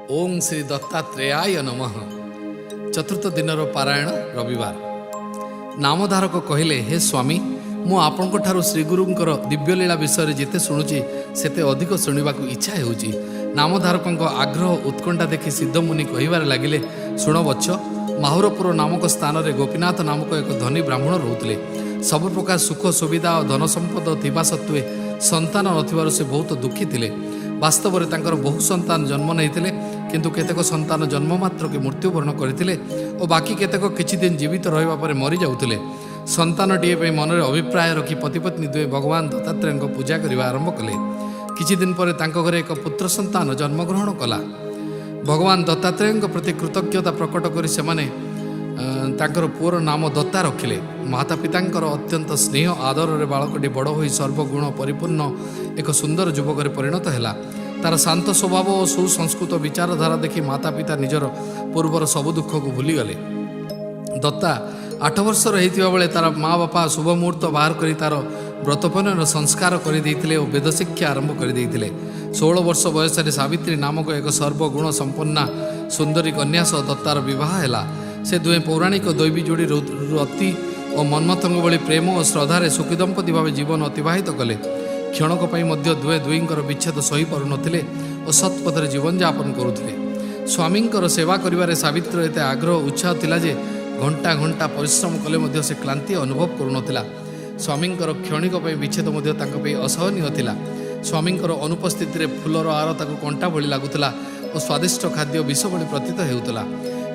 ओं श्री दत्तात्रेयाय नमः। चतुर्थ दिनर पारायण रविवार। नामधारक कहले, हे स्वामी, मु आपंकर श्रीगुरुंकर दिव्यलीला विषय जिते शुणुची सेते अधिक शुणवाक इच्छा होउची। नामधारक आग्रह उत्कंठा देखि सिद्धमुनि कहिबार लागिले, शुण वत्स, माहुरपुर नामक स्थान में गोपीनाथ नामक एक धनी ब्राह्मण रोते। सब प्रकार सुख सुविधा और धन संपद थिबा सत्वे संतान नथिबारु से बहुत दुखी थिले। वास्तव में तांकर बहु संतान जन्म नहीं, किंतु केतेक संतान जन्म मात्र के मृत्युवरण करते और बाकी केतेक किछि दिन जीवित रहिबा परे मरि जाउथिले। संतानटीए पे मन में अभिप्राय रखी पतिपत्नी दुए भगवान दत्तात्रेय पूजा करने आरंभ कले। किछि दिन पर तांको घरे एक पुत्र संतान जन्मग्रहण कला। भगवान दत्तात्रेय प्रति कृतज्ञता प्रकट कर सेमाने तांकर पुअर नाम दत्ता रखिले। माता पितांकर अत्यंत स्नेह आदर रे बालकटी बड़ होई सर्वगुण परिपूर्ण एक सुंदर युवक परिणत हैला। तार शांत स्वभाव और सुसंस्कृत विचारधारा देखि माता पिता निजर पूर्वर सबु दुख को भूली गले। दत्ता 8 वर्षर होइतिबा बेले तार माँ बापा शुभ मुहूर्त बाहर करी तार व्रतपनर संस्कार कर देइथिले और वेद शिक्षा आरंभ कर देइथिले। 16 वर्ष बयस सावित्री नामक एक सर्वगुण संपन्ना सुंदरी कन्या सह दत्तार विवाह हैला। से दुहे पौराणिक दैवी जोड़ी रति और मनमथंग भली प्रेम और श्रद्धार सुखी दंपति भाव जीवन अतिबाहित कले। क्षणक मध्य दुहे दुईंकर विच्छेद सही पारु नथिले और सत्पथरे जीवन यापन करुथिले। स्वामींकर सेवा करिवारे सावित्री एते आग्रह उत्साह थिला जे घंटा घंटा परिश्रम कले मध्य से क्लांति अनुभव करुनथिला। स्वामींकर क्षणिक विच्छेद मध्य तांको पे असहनीय थिला। स्वामींकर अनुपस्थिति रे फुलर आर ताको कंटा भली लागुथिला और स्वादिष्ट खाद्य विष भली प्रतीत हेउथिला।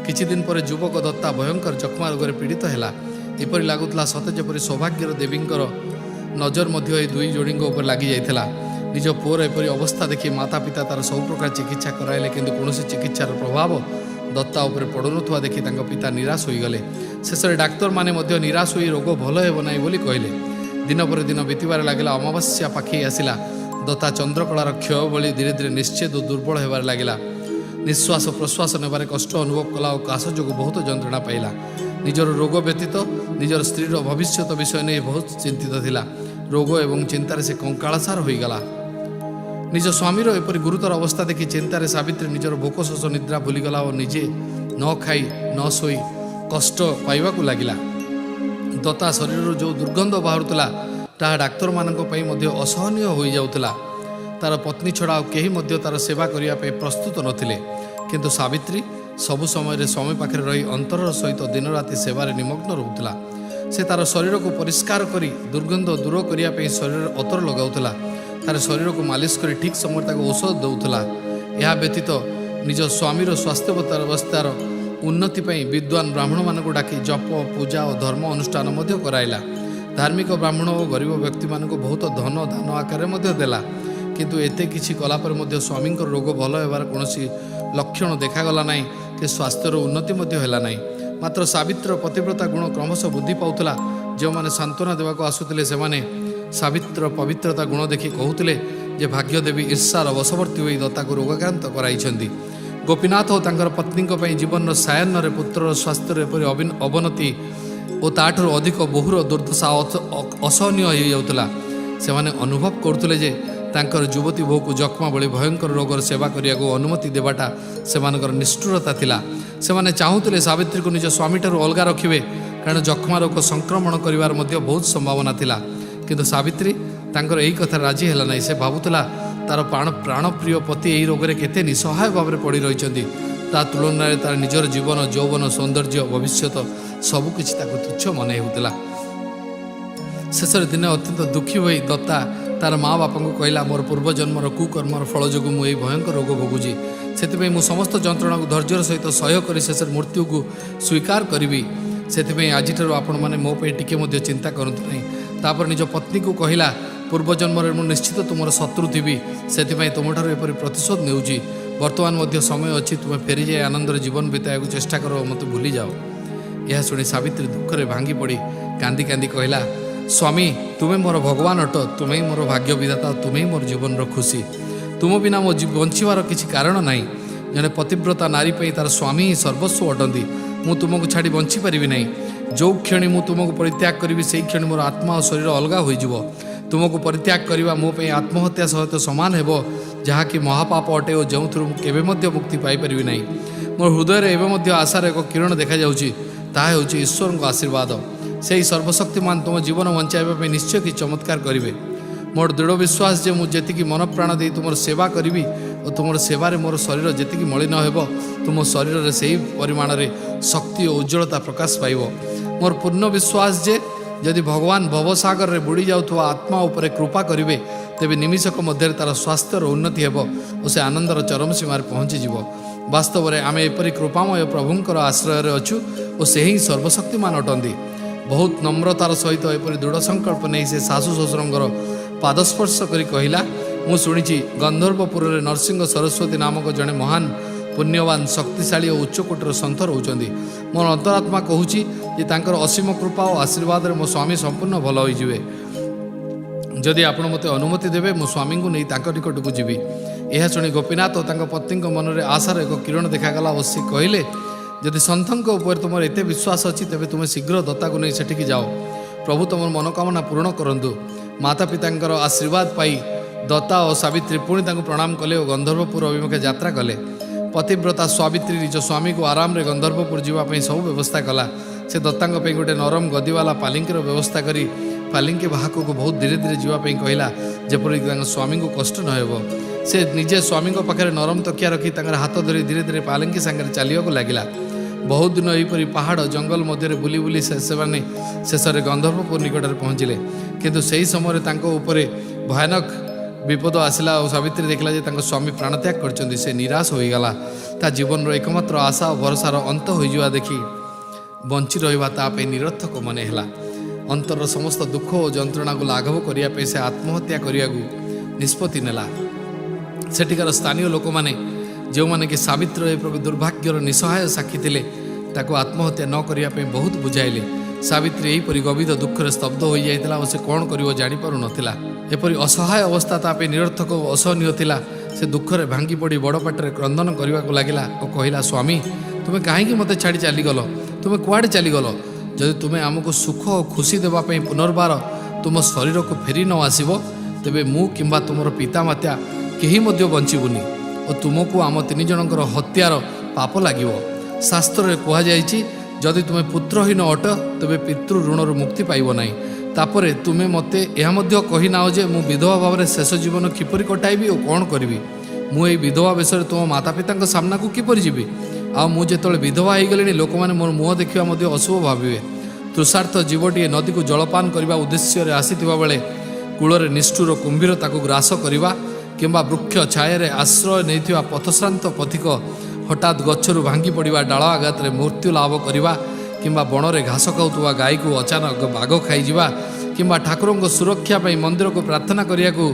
किछि दिन पर युवक दत्ता भयंकर जख्मा रोग पीड़ित हैला। एपरि लागुथिला सते जेपरि सौभाग्यर देवींकर नजर मध्य दुई जोड़ी उपर लगी जाइथिला। निज पुअर एपरि अवस्था देखि माता पिता तार सब प्रकार चिकित्सा कराइले, किंतु कौनसी चिकित्सार प्रभाव दत्ता उपर पड़ुनथुवा देखि तांको पिता निराश होइगले। शेषरे डाक्तर माने मध्य निराश होई रोग भल हेबो नाही बोली कहिले। दिन पर दिन बीतबार लागिला। अमावास्या पाखी आसिला। दत्ता चंद्रकलार क्षय भली धीरे धीरे निश्चेद दुर्बल हेबार लागिला। निश्वास प्रश्वास नेबारे कष्ट अनुभव कला और काश जोग बहुत जंत्रणा पाइला। निजर रोग व्यतीत निजर स्त्रीर भविष्यत विषय नहीं बहुत चिंतित थिला। रोग एवं चिंतार से कंकाळसार होईगला। निज स्वामीर एपरि गुरुतर अवस्था देखि चिंतार सावित्री निजर भोक शोष निद्रा भूलीगला और निजे न खाई न शोई कष्ट पाइबाकू लागिला। दत्ता शरीर जो दुर्गंध बाहरुला ताहा डाक्तर मानक पई मध्य असहनीय होई जाउतला। तार पत्नी छड़ा केही मध्य तार सेवा करिया पे प्रस्तुत नथिले, किंतु सावित्री सबु समय स्वामी पाखे रही अंतर सहित दिन राति सेवारे निमग्न रहुतला। से तार शरीर को परिष्कार करी दुर्गंध दूर करिया पे शरीर अतर लगाउतला। तार शरीर को मालिश करी ठीक समय ताको औषध दउतला। यह व्यतीत निज स्वामीर स्वास्थ्य अवस्थार उन्नति पई विद्वान ब्राह्मण मानक डाकी जप पूजा और धर्म अनुष्ठान मध्य कराइला। धार्मिक ब्राह्मण और गरीब व्यक्ति मानक बहुत धन दान आकार मध्य देला, किंतु एते किछि कला पर मध्य स्वामी रोग भल होबार कौनसी लक्षण देखागला नहीं कि स्वास्थ्यर उन्नति मध्य हैला नहीं। मात्र सावित्र पतिव्रता गुण क्रमश वृद्धि पाउथला। जो माने सांत्वना देवाक आसुथिले सेमाने सावित्र पवित्रता गुण देखि कहूथिले जे भाग्यदेवी ईर्षार वशवर्ती होई दत्ता को रोगाक्रांत कराइछन्ति। गोपीनाथ और तांकर पत्नीक पई जीवन सायन रे पुत्रर स्वास्थ्य एपरि अवनति और ताठर अधिक बहुर दुर्दशा असहनीय होई जाउथला। सेमाने अनुभव करथुले जे तांकर युवती बहु को जख्मा भली भयंकर रोगर सेवा करिया को अनुमति देवाटा सेमानकर निष्ठुरता थिला। सेमाने चाहूतिले सावित्री को निज स्वामी ठारू अलगा रखिबे, कारण जख्मा रोग संक्रमण करिवार मध्य बहुत संभावना थिला। किंतु सावित्री तांकर एही कथा राजी हैला नाही। से भाबुतला तार प्राणप्रिय पति एही रोगरे केते निसहाय भाव में पड़ी रहिचंती। ता तुलना तार निजर जीवन यौवन सौंदर्य भविष्यत सबु किछि ताको तुच्छ मने हेउतला। शेषर दिन अत्यंत दुखी होई दत्ता तार माँ बापा को कहला, मोर पूर्वजन्मर कुकर्मर फल जो मुझे भयंकर रोग भोगुची, से मु समस्त जंत्रणा को धैर्यर सहित सह्य कर शेष मृत्यु को स्वीकार करी। से आज आपण मैंने मो पे टिके मध्य चिंता करतु नहीं। तापर निज पत्नी को कहला, पूर्वजन्म मु निश्चित तुम शत्रु थी, से तुम ठार एपरी प्रतिशोध नेउची। वर्तमान मध्य समय अच्छी, तुम्हें फेरी जाए आनंदर जीवन बिताया चेष्टा कर, मत भूली जाओ। यह शुणी सावित्री दुखरे भांगी पड़ी कांदी कांदी कहला, स्वामी तुम्हें मोर भगवान अट, तुम्हें मोर भाग्य विधाता, तुम्हें मोर जीवन खुशी। तुम बिना मो बंचार किसी कारण ना। जड़े पतिव्रता नारी पर तार स्वामी ही सर्वस्व अटंती। मु तुमको छाड़ी बंची पारि ना। जो क्षण मु तुमको परित्याग करी से क्षण मोर आत्मा और शरीर अलगा हो तुमको परित्याग करवा मो पे आत्महत्या सहित सामान हेब जहाँकि महापाप अटे और जो केवे मुक्ति पाइपर ना मोर हृदय एवं आशार एक किरण देखा ताहा होची ईश्वर को आशीर्वाद से ही सर्वशक्तिमान तुम जीवन बंचाइबा निश्चय कि चमत्कार करेंगे मोर दृढ़ विश्वास जे मुझे मन प्राण दे तुम सेवा करी और तुम सेवार मोर शरीर जी मलिन हो तुम शरीर में से ही परिमाण में शक्ति और उज्ज्वलता प्रकाश पाइब मोर पूर्ण विश्वास जे जदि भगवान भवसागर में बुड़ी जाऊँ आत्मा उपर कृपा करेंगे तेज निमिषक मध्य तार स्वास्थ्यर उन्नति हो और से आनंदर चरम सीमार पहुँचीज वास्तव में आम एपरी कृपामय प्रभुंर आश्रय अच्छु और से ही सर्वशक्तिमान अटंती बहुत नम्रतार सहित एपरी दृढ़ संकल्प नहीं से सासू ससुर पादस्पर्श कर कहला मु शुणी गंधर्वपुर में नरसिंह सरस्वती नामक जड़े महान पुण्यवान शक्तिशाली और उच्चकोटर सन्थ रोचंदी मोर अंतरात्मा कहूँ असीम कृपा और आशीर्वाद मो स्वामी संपूर्ण भल हो जदि आपण मते अनुमति देवे मो स्वामी को नहीं निकट को जीवी यह शुणी गोपीनाथ और पत्नी मन में आशार एक किरण देखागला और सी कहले जदि सन्थों उपर तुम एत विश्वास अच्छी तेज तुम शीघ्र दत्ता को नहीं सेठिकी जाओ प्रभु तुम मनोकामना पूर्ण करंतु माता पिता आशीर्वाद पाई दत्ता और सावित्री पुणी प्रणाम कले और गंधर्वपुर अभिमुखे यात्रा कले पतिव्रता सावित्री निज स्वामी को आराम रे गंधर्वपुर जावाई सब व्यवस्था कला से दत्ता गोटे नरम गदिवाला पालिंकीर व्यवस्था करी पालिंकी बाहक को बहुत धीरे धीरे जावाई कहला जपरिक स्वामी को कष्ट न हो से निजे स्वामी पाखे नरम तकिया रखी हाथ धरी धीरे धीरे पालिंकी सांगे चलने लगिला बहुत दिन यहीपरि पहाड़ जंगल मध्य बुली बुली शेष में गंधर्वपुर निकट में पहुँचले किंतु से समय उपरे भयानक विपद आसला और सावित्री देखला जे स्वामी प्राणत्याग कर निराश हो गला ता जीवन एकमात्र आशा और भरोसार अंत हो देखी बंची रहा निरर्थक मन है अंतर समस्त दुख और जंत्रणा को लाघव करने से आत्महत्या करने को निष्पत्ति नेला सेठिकार स्थानीय लोक मैंने जो मैंने कि सावित्र प्रभु दुर्भाग्यर निसहाय साक्षी थे ताको आत्महत्या न करने बहुत बुझाइले सावित्री यहीपरि गभीर दुखर स्तब्ध हो जाता और से कौन कर जापार नाला एपरी असहाय अवस्था ताप निरर्थक और असहनीय थिला से दुखरे भांगी पड़ी बड़ पाटे क्रंदन करने को लगिला और कहला स्वामी तुम्हें कहीं मत छाड़ी चलीगल तुम्हें कुआड़े चलीगल जदि तुम्हें आमको सुख और खुशी देवाई पुनर्बार तुम शरीर को फेरी न आसब तेबे मु किंबा तुमर पिता माता कहीं बंचबूनी और तुमको आम तीन जनकर हत्यार पाप लगे शास्त्र कहुई जदि तुम्हें पुत्रहीन अट तेबे पितृ ऋणर मुक्ति पाइब नहीं तापरे तुम्हें मते यह कही ना जे मु विधवा भाव में शेष जीवन किपरि कटाइबी और कौन करी मुझे विधवा बेश तुम माता पिता सामना को किपरि जीवी आ मुझे विधवा हो गले लोक मैंने मोर मुह देखा अशुभ भावे तृषार्थ जीवटी नदी को जलपान करने उद्देश्य आसीथिबा बेले कूलर निष्ठुर कुंभीर ताकू ग्रास करवा किंबा वृक्ष छाया आश्रय नहीं पथश्रांत पथिक हठात गच्छरू भांगी पड़ा डाल आघात मृत्यु लाभ करवा किंबा बण में घास खाऊा गाई को अचानक बाघ खाईजा किंबा ठाकुर को सुरक्षा मंदिर को प्रार्थना करने को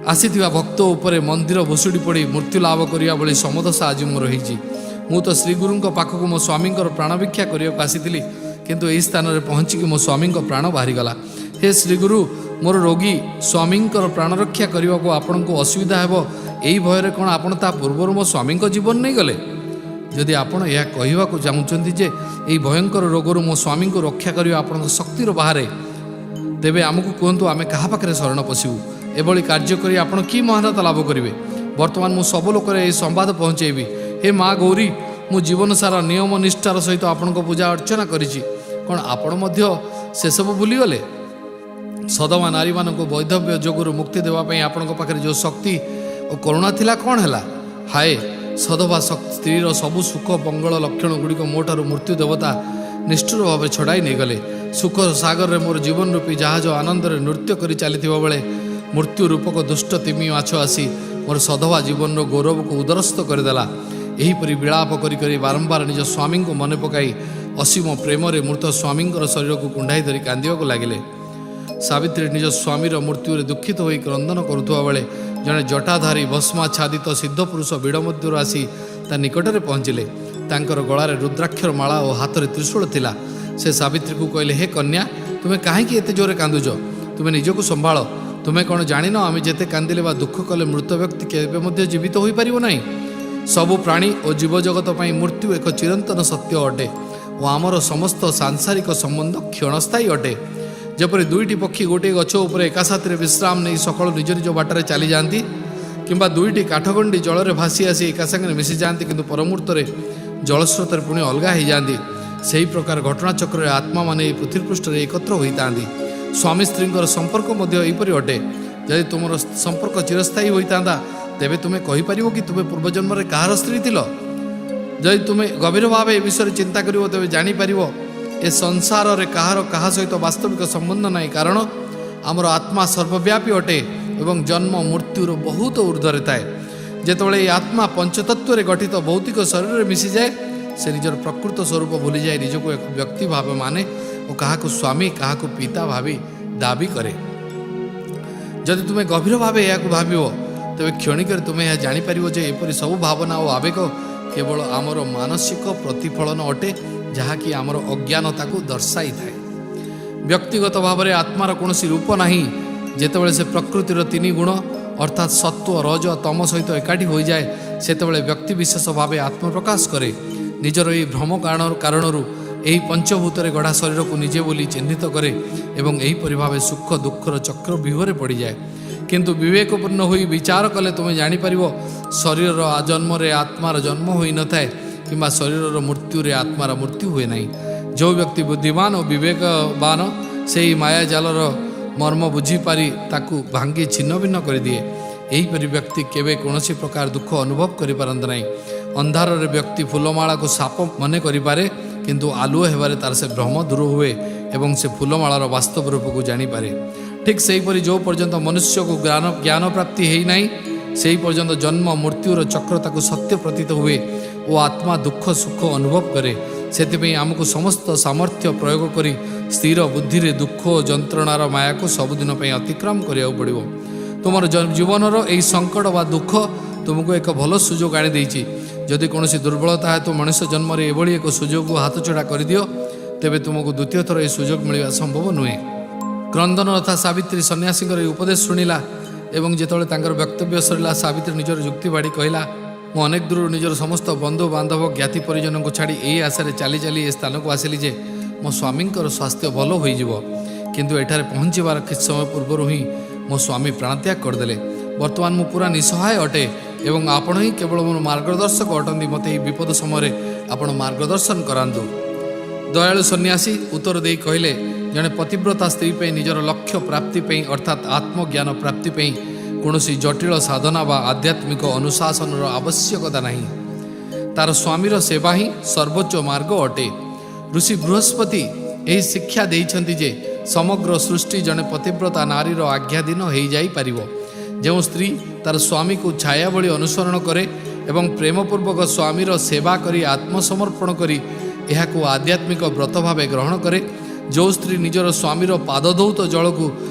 आसीथिबा भक्त उपरे मंदिर भुशुड़ी पड़ी मृत्यु लाभ करने भली समदशा आज मोर होती मु तो श्रीगुरु पाखक मो स्वामी प्राण भिक्षा करने को आसी किंतु यही स्थान में पहुँचिकी मो स्वामी प्राण बाहरीगला हे श्रीगुरु मोर रोगी स्वामी प्राण रक्षा करने को आपण को असुविधा हे यही भयर कौन आपण ता पूर्व मो स्वामी जीवन नहीं गले जदि आपण यह कहवाक चाहते जे यही भयंकर रोगर मो स्वामी को रक्षा करने आपण शक्तिर बाहर तेबे आमको कहतु आम क्या पाखे शरण पशिबू एभली कार्य करी आपण कि महानता लाभ करेंगे वर्तमान मु सब लोक संवाद पहुँचेबी हे माँ गौरी मु जीवन सारा नियम निष्ठार सहित आपण पूजा अर्चना करिछि कौन आपण से सब भूलीगले सदमा नारी मान वैधव्य जोगुरु मुक्ति देवाई आपण पाखे जो शक्ति और करुणा थिला कौन है हाय सदभा स्त्रीर सबु सुख मंगल लक्षण गुड़िक मोठार मृत्यु देवता निष्ठुर भाव छड़ाई नहीं गले सुख सागर में मोर जीवन रूपी जहाज आनंद नृत्य कर चली बेले मृत्यु रूपक दुष्ट तिमी माछ आसी मोर सधवा जीवन गौरव को उदरस्त करदेला यहीपरि विलाप करी बारंबार निज स्वामी को मन पकाई असीम प्रेम मृत स्वामी शरीर को कुंडाई धरी कांदे लगिले सावित्री निज स्वामीर मृत्यु दुखित हो क्रंदन करुवा बेले जड़े जटाधारी भस्माच्छादित सिद्ध पुरुष विड़ मध्य आसी ता निकट में पहुँचिले तांकर गलार रुद्राक्षर माला और हाथ में त्रिशूल थिला से सावित्री को कहले हे कन्या तुम्हें कहीं एत जोरे कांदुच तुम्हें निजक संभाल तुम्हें कौन जान आम जिते कांदिले दुख कले मृत व्यक्ति केवे जीवित हो पार ना सबु प्राणी और जीवजगत मृत्यु एक चिरंतन सत्य अटे और आमर समस्त सांसारिक संबंध क्षणस्थायी अटे ଯେପରି ଦୁଇଟି ପକ୍ଷୀ ଗୋଟିଏ ଗଛ ଉପରେ ଏକା ସାଥିରେ ବିଶ୍ରାମ ନେଇ ସକାଳୁ ନିଜ ନିଜ ବାଟରେ ଚାଲିଯାଆନ୍ତି, କିମ୍ବା ଦୁଇଟି କାଠଗଣ୍ଡି ଜଳରେ ଭାସି ଆସି ଏକା ସାଙ୍ଗରେ ମିଶିଯାଆନ୍ତି କିନ୍ତୁ ପରମୁହୂର୍ତ୍ତରେ ଜଳସ୍ରୋତରେ ପୁଣି ଅଲଗା ହୋଇଯାଆନ୍ତି, ସେହି ପ୍ରକାର ଘଟଣାଚକ୍ରରେ ଆତ୍ମାମାନେ ଏହି ପୃଥିବୀ ପୃଷ୍ଠରେ ଏକତ୍ର ହୋଇଥାନ୍ତି। ସ୍ୱାମୀ ସ୍ତ୍ରୀଙ୍କର ସମ୍ପର୍କ ମଧ୍ୟ ଏହିପରି ଅଟେ। ଯଦି ତୁମର ସମ୍ପର୍କ ଚିରସ୍ଥାୟୀ ହୋଇଥାନ୍ତା ତେବେ ତୁମେ କହିପାରିବ କି ତୁମେ ପୂର୍ବଜନ୍ମରେ କାହାର ସ୍ତ୍ରୀ ଥିଲ? ଯଦି ତୁମେ ଗଭୀର ଭାବେ ଏ ବିଷୟରେ ଚିନ୍ତା କରିବ ତେବେ ଜାଣିପାରିବ ଏ ସଂସାରରେ କାହାର କାହା ସହିତ ବାସ୍ତବିକ ସମ୍ବନ୍ଧ ନାହିଁ, କାରଣ ଆମର ଆତ୍ମା ସର୍ବବ୍ୟାପୀ ଅଟେ ଏବଂ ଜନ୍ମ ମୃତ୍ୟୁର ବହୁତ ଉର୍ଦ୍ଧ୍ୱରେ ଥାଏ। ଯେତେବେଳେ ଏହି ଆତ୍ମା ପଞ୍ଚତତ୍ୱରେ ଗଠିତ ଭୌତିକ ଶରୀରରେ ମିଶିଯାଏ ସେ ନିଜର ପ୍ରକୃତ ସ୍ୱରୂପ ଭୁଲିଯାଏ, ନିଜକୁ ଏକ ବ୍ୟକ୍ତି ଭାବେ ମାନେ ଓ କାହାକୁ ସ୍ୱାମୀ କାହାକୁ ପିତା ଭାବି ଦାବି କରେ। ଯଦି ତୁମେ ଗଭୀର ଭାବେ ଏହାକୁ ଭାବିବ ତେବେ କ୍ଷଣିକରେ ତୁମେ ଏହା ଜାଣିପାରିବ ଯେ ଏପରି ସବୁ ଭାବନା ଓ ଆବେଗ କେବଳ ଆମର ମାନସିକ ପ୍ରତିଫଳନ ଅଟେ, ଯାହାକି ଆମର ଅଜ୍ଞାନତାକୁ ଦର୍ଶାଇଥାଏ। ବ୍ୟକ୍ତିଗତ ଭାବରେ ଆତ୍ମାର କୌଣସି ରୂପ ନାହିଁ। ଯେତେବେଳେ ସେ ପ୍ରକୃତିର ତିନି ଗୁଣ ଅର୍ଥାତ୍ ସତ୍ତ୍ୱ ରଜ ତମ ସହିତ ଏକାଠି ହୋଇଯାଏ ସେତେବେଳେ ବ୍ୟକ୍ତିବିଶେଷ ଭାବେ ଆତ୍ମପ୍ରକାଶ କରେ। ନିଜର ଏହି ଭ୍ରମ କାରଣରୁ ଏହି ପଞ୍ଚଭୂତରେ ଗଢ଼ା ଶରୀରକୁ ନିଜେ ବୋଲି ଚିହ୍ନିତ କରେ ଏବଂ ଏହିପରି ଭାବେ ସୁଖ ଦୁଃଖର ଚକ୍ର ବ୍ୟୁହରେ ପଡ଼ିଯାଏ। କିନ୍ତୁ ବିବେକପୂର୍ଣ୍ଣ ହୋଇ ବିଚାର କଲେ ତୁମେ ଜାଣିପାରିବ ଶରୀରର ଜନ୍ମରେ ଆତ୍ମାର ଜନ୍ମ ହୋଇନଥାଏ କିମ୍ବା ଶରୀରର ମୃତ୍ୟୁରେ ଆତ୍ମାର ମୃତ୍ୟୁ ହୁଏ ନାହିଁ। ଯେଉଁ ବ୍ୟକ୍ତି ବୁଦ୍ଧିମାନ ଓ ବିବେକବାନ ସେହି ମାୟାଜାଲର ମର୍ମ ବୁଝିପାରି ତାକୁ ଭାଙ୍ଗି ଛିନ୍ନ ଭିନ୍ନ କରିଦିଏ। ଏହିପରି ବ୍ୟକ୍ତି କେବେ କୌଣସି ପ୍ରକାର ଦୁଃଖ ଅନୁଭବ କରିପାରନ୍ତି ନାହିଁ। ଅନ୍ଧାରରେ ବ୍ୟକ୍ତି ଫୁଲମାଳାକୁ ସାପ ମନେ କରିପାରେ କିନ୍ତୁ ଆଲୁଅ ହେବାରେ ତାର ସେ ଭ୍ରମ ଦୂର ହୁଏ ଏବଂ ସେ ଫୁଲମାଳାର ବାସ୍ତବ ରୂପକୁ ଜାଣିପାରେ। ଠିକ୍ ସେହିପରି ଯେଉଁ ପର୍ଯ୍ୟନ୍ତ ମନୁଷ୍ୟକୁ ଜ୍ଞାନ ପ୍ରାପ୍ତି ହେଇନାହିଁ ସେହି ପର୍ଯ୍ୟନ୍ତ ଜନ୍ମ ମୃତ୍ୟୁର ଚକ୍ର ତାକୁ ସତ୍ୟ ପ୍ରତୀତ ହୁଏ ଓ ଆତ୍ମା ଦୁଃଖ ସୁଖ ଅନୁଭବ କରେ। ସେଥିପାଇଁ ଆମକୁ ସମସ୍ତ ସାମର୍ଥ୍ୟ ପ୍ରୟୋଗ କରି ସ୍ଥିର ବୁଦ୍ଧିରେ ଦୁଃଖ ଓ ଯନ୍ତ୍ରଣାର ମାୟାକୁ ସବୁଦିନ ପାଇଁ ଅତିକ୍ରମ କରିବାକୁ ପଡ଼ିବ। ତୁମର ଜୀବନର ଏହି ସଙ୍କଟ ବା ଦୁଃଖ ତୁମକୁ ଏକ ଭଲ ସୁଯୋଗ ଆଣିଦେଇଛି। ଯଦି କୌଣସି ଦୁର୍ବଳତା ହେତୁ ମଣିଷ ଜନ୍ମରେ ଏଭଳି ଏକ ସୁଯୋଗକୁ ହାତଛଡ଼ା କରିଦିଅ ତେବେ ତୁମକୁ ଦ୍ୱିତୀୟ ଥର ଏହି ସୁଯୋଗ ମିଳିବା ସମ୍ଭବ ନୁହେଁ। କ୍ରନ୍ଦନ ତଥା ସାବିତ୍ରୀ ସନ୍ନ୍ୟାସୀଙ୍କର ଏହି ଉପଦେଶ ଶୁଣିଲା ଏବଂ ଯେତେବେଳେ ତାଙ୍କର ବକ୍ତବ୍ୟ ସରିଲା ସାବିତ୍ରୀ ନିଜର ଯୁକ୍ତି ବାଢ଼ି କହିଲା, ମୁଁ ଅନେକ ଦୂରରୁ ନିଜର ସମସ୍ତ ବନ୍ଧୁ ବାନ୍ଧବ ଜ୍ଞାତି ପରିଜନଙ୍କୁ ଛାଡ଼ି ଏହି ଆଶାରେ ଚାଲି ଚାଲି ଏ ସ୍ଥାନକୁ ଆସିଲି ଯେ ମୋ ସ୍ୱାମୀଙ୍କର ସ୍ୱାସ୍ଥ୍ୟ ଭଲ ହୋଇଯିବ, କିନ୍ତୁ ଏଠାରେ ପହଞ୍ଚିବାର କିଛି ସମୟ ପୂର୍ବରୁ ହିଁ ମୋ ସ୍ୱାମୀ ପ୍ରାଣତ୍ୟାଗ କରିଦେଲେ। ବର୍ତ୍ତମାନ ମୁଁ ପୁରା ନିଃସହାୟ ଅଟେ ଏବଂ ଆପଣ ହିଁ କେବଳ ମୋର ମାର୍ଗଦର୍ଶକ ଅଟନ୍ତି। ମୋତେ ଏହି ବିପଦ ସମୟରେ ଆପଣ ମାର୍ଗଦର୍ଶନ କରାନ୍ତୁ। ଦୟାଳୁ ସନ୍ନ୍ୟାସୀ ଉତ୍ତର ଦେଇ କହିଲେ, ଜଣେ ପତିବ୍ରତା ସ୍ତ୍ରୀ ପାଇଁ ନିଜର ଲକ୍ଷ୍ୟ ପ୍ରାପ୍ତି ପାଇଁ ଅର୍ଥାତ୍ ଆତ୍ମଜ୍ଞାନ ପ୍ରାପ୍ତି ପାଇଁ କୌଣସି ଜଟିଳ ସାଧନା ବା ଆଧ୍ୟାତ୍ମିକ ଅନୁଶାସନର ଆବଶ୍ୟକତା ନାହିଁ। ତାର ସ୍ୱାମୀର ସେବା ହିଁ ସର୍ବୋଚ୍ଚ ମାର୍ଗ ଅଟେ। ଋଷି ବୃହସ୍ପତି ଏହି ଶିକ୍ଷା ଦେଇଛନ୍ତି ଯେ ସମଗ୍ର ସୃଷ୍ଟି ଜଣେ ପତିବ୍ରତା ନାରୀର ଆଜ୍ଞାଧୀନ ହୋଇଯାଇପାରିବ। ଯେଉଁ ସ୍ତ୍ରୀ ତାର ସ୍ୱାମୀକୁ ଛାୟା ଭଳି ଅନୁସରଣ କରେ ଏବଂ ପ୍ରେମପୂର୍ବକ ସ୍ୱାମୀର ସେବା କରି ଆତ୍ମସମର୍ପଣ କରି ଏହାକୁ ଆଧ୍ୟାତ୍ମିକ ବ୍ରତ ଭାବେ ଗ୍ରହଣ କରେ, ଯେଉଁ ସ୍ତ୍ରୀ ନିଜର ସ୍ୱାମୀର ପାଦଧୌତ ଜଳକୁ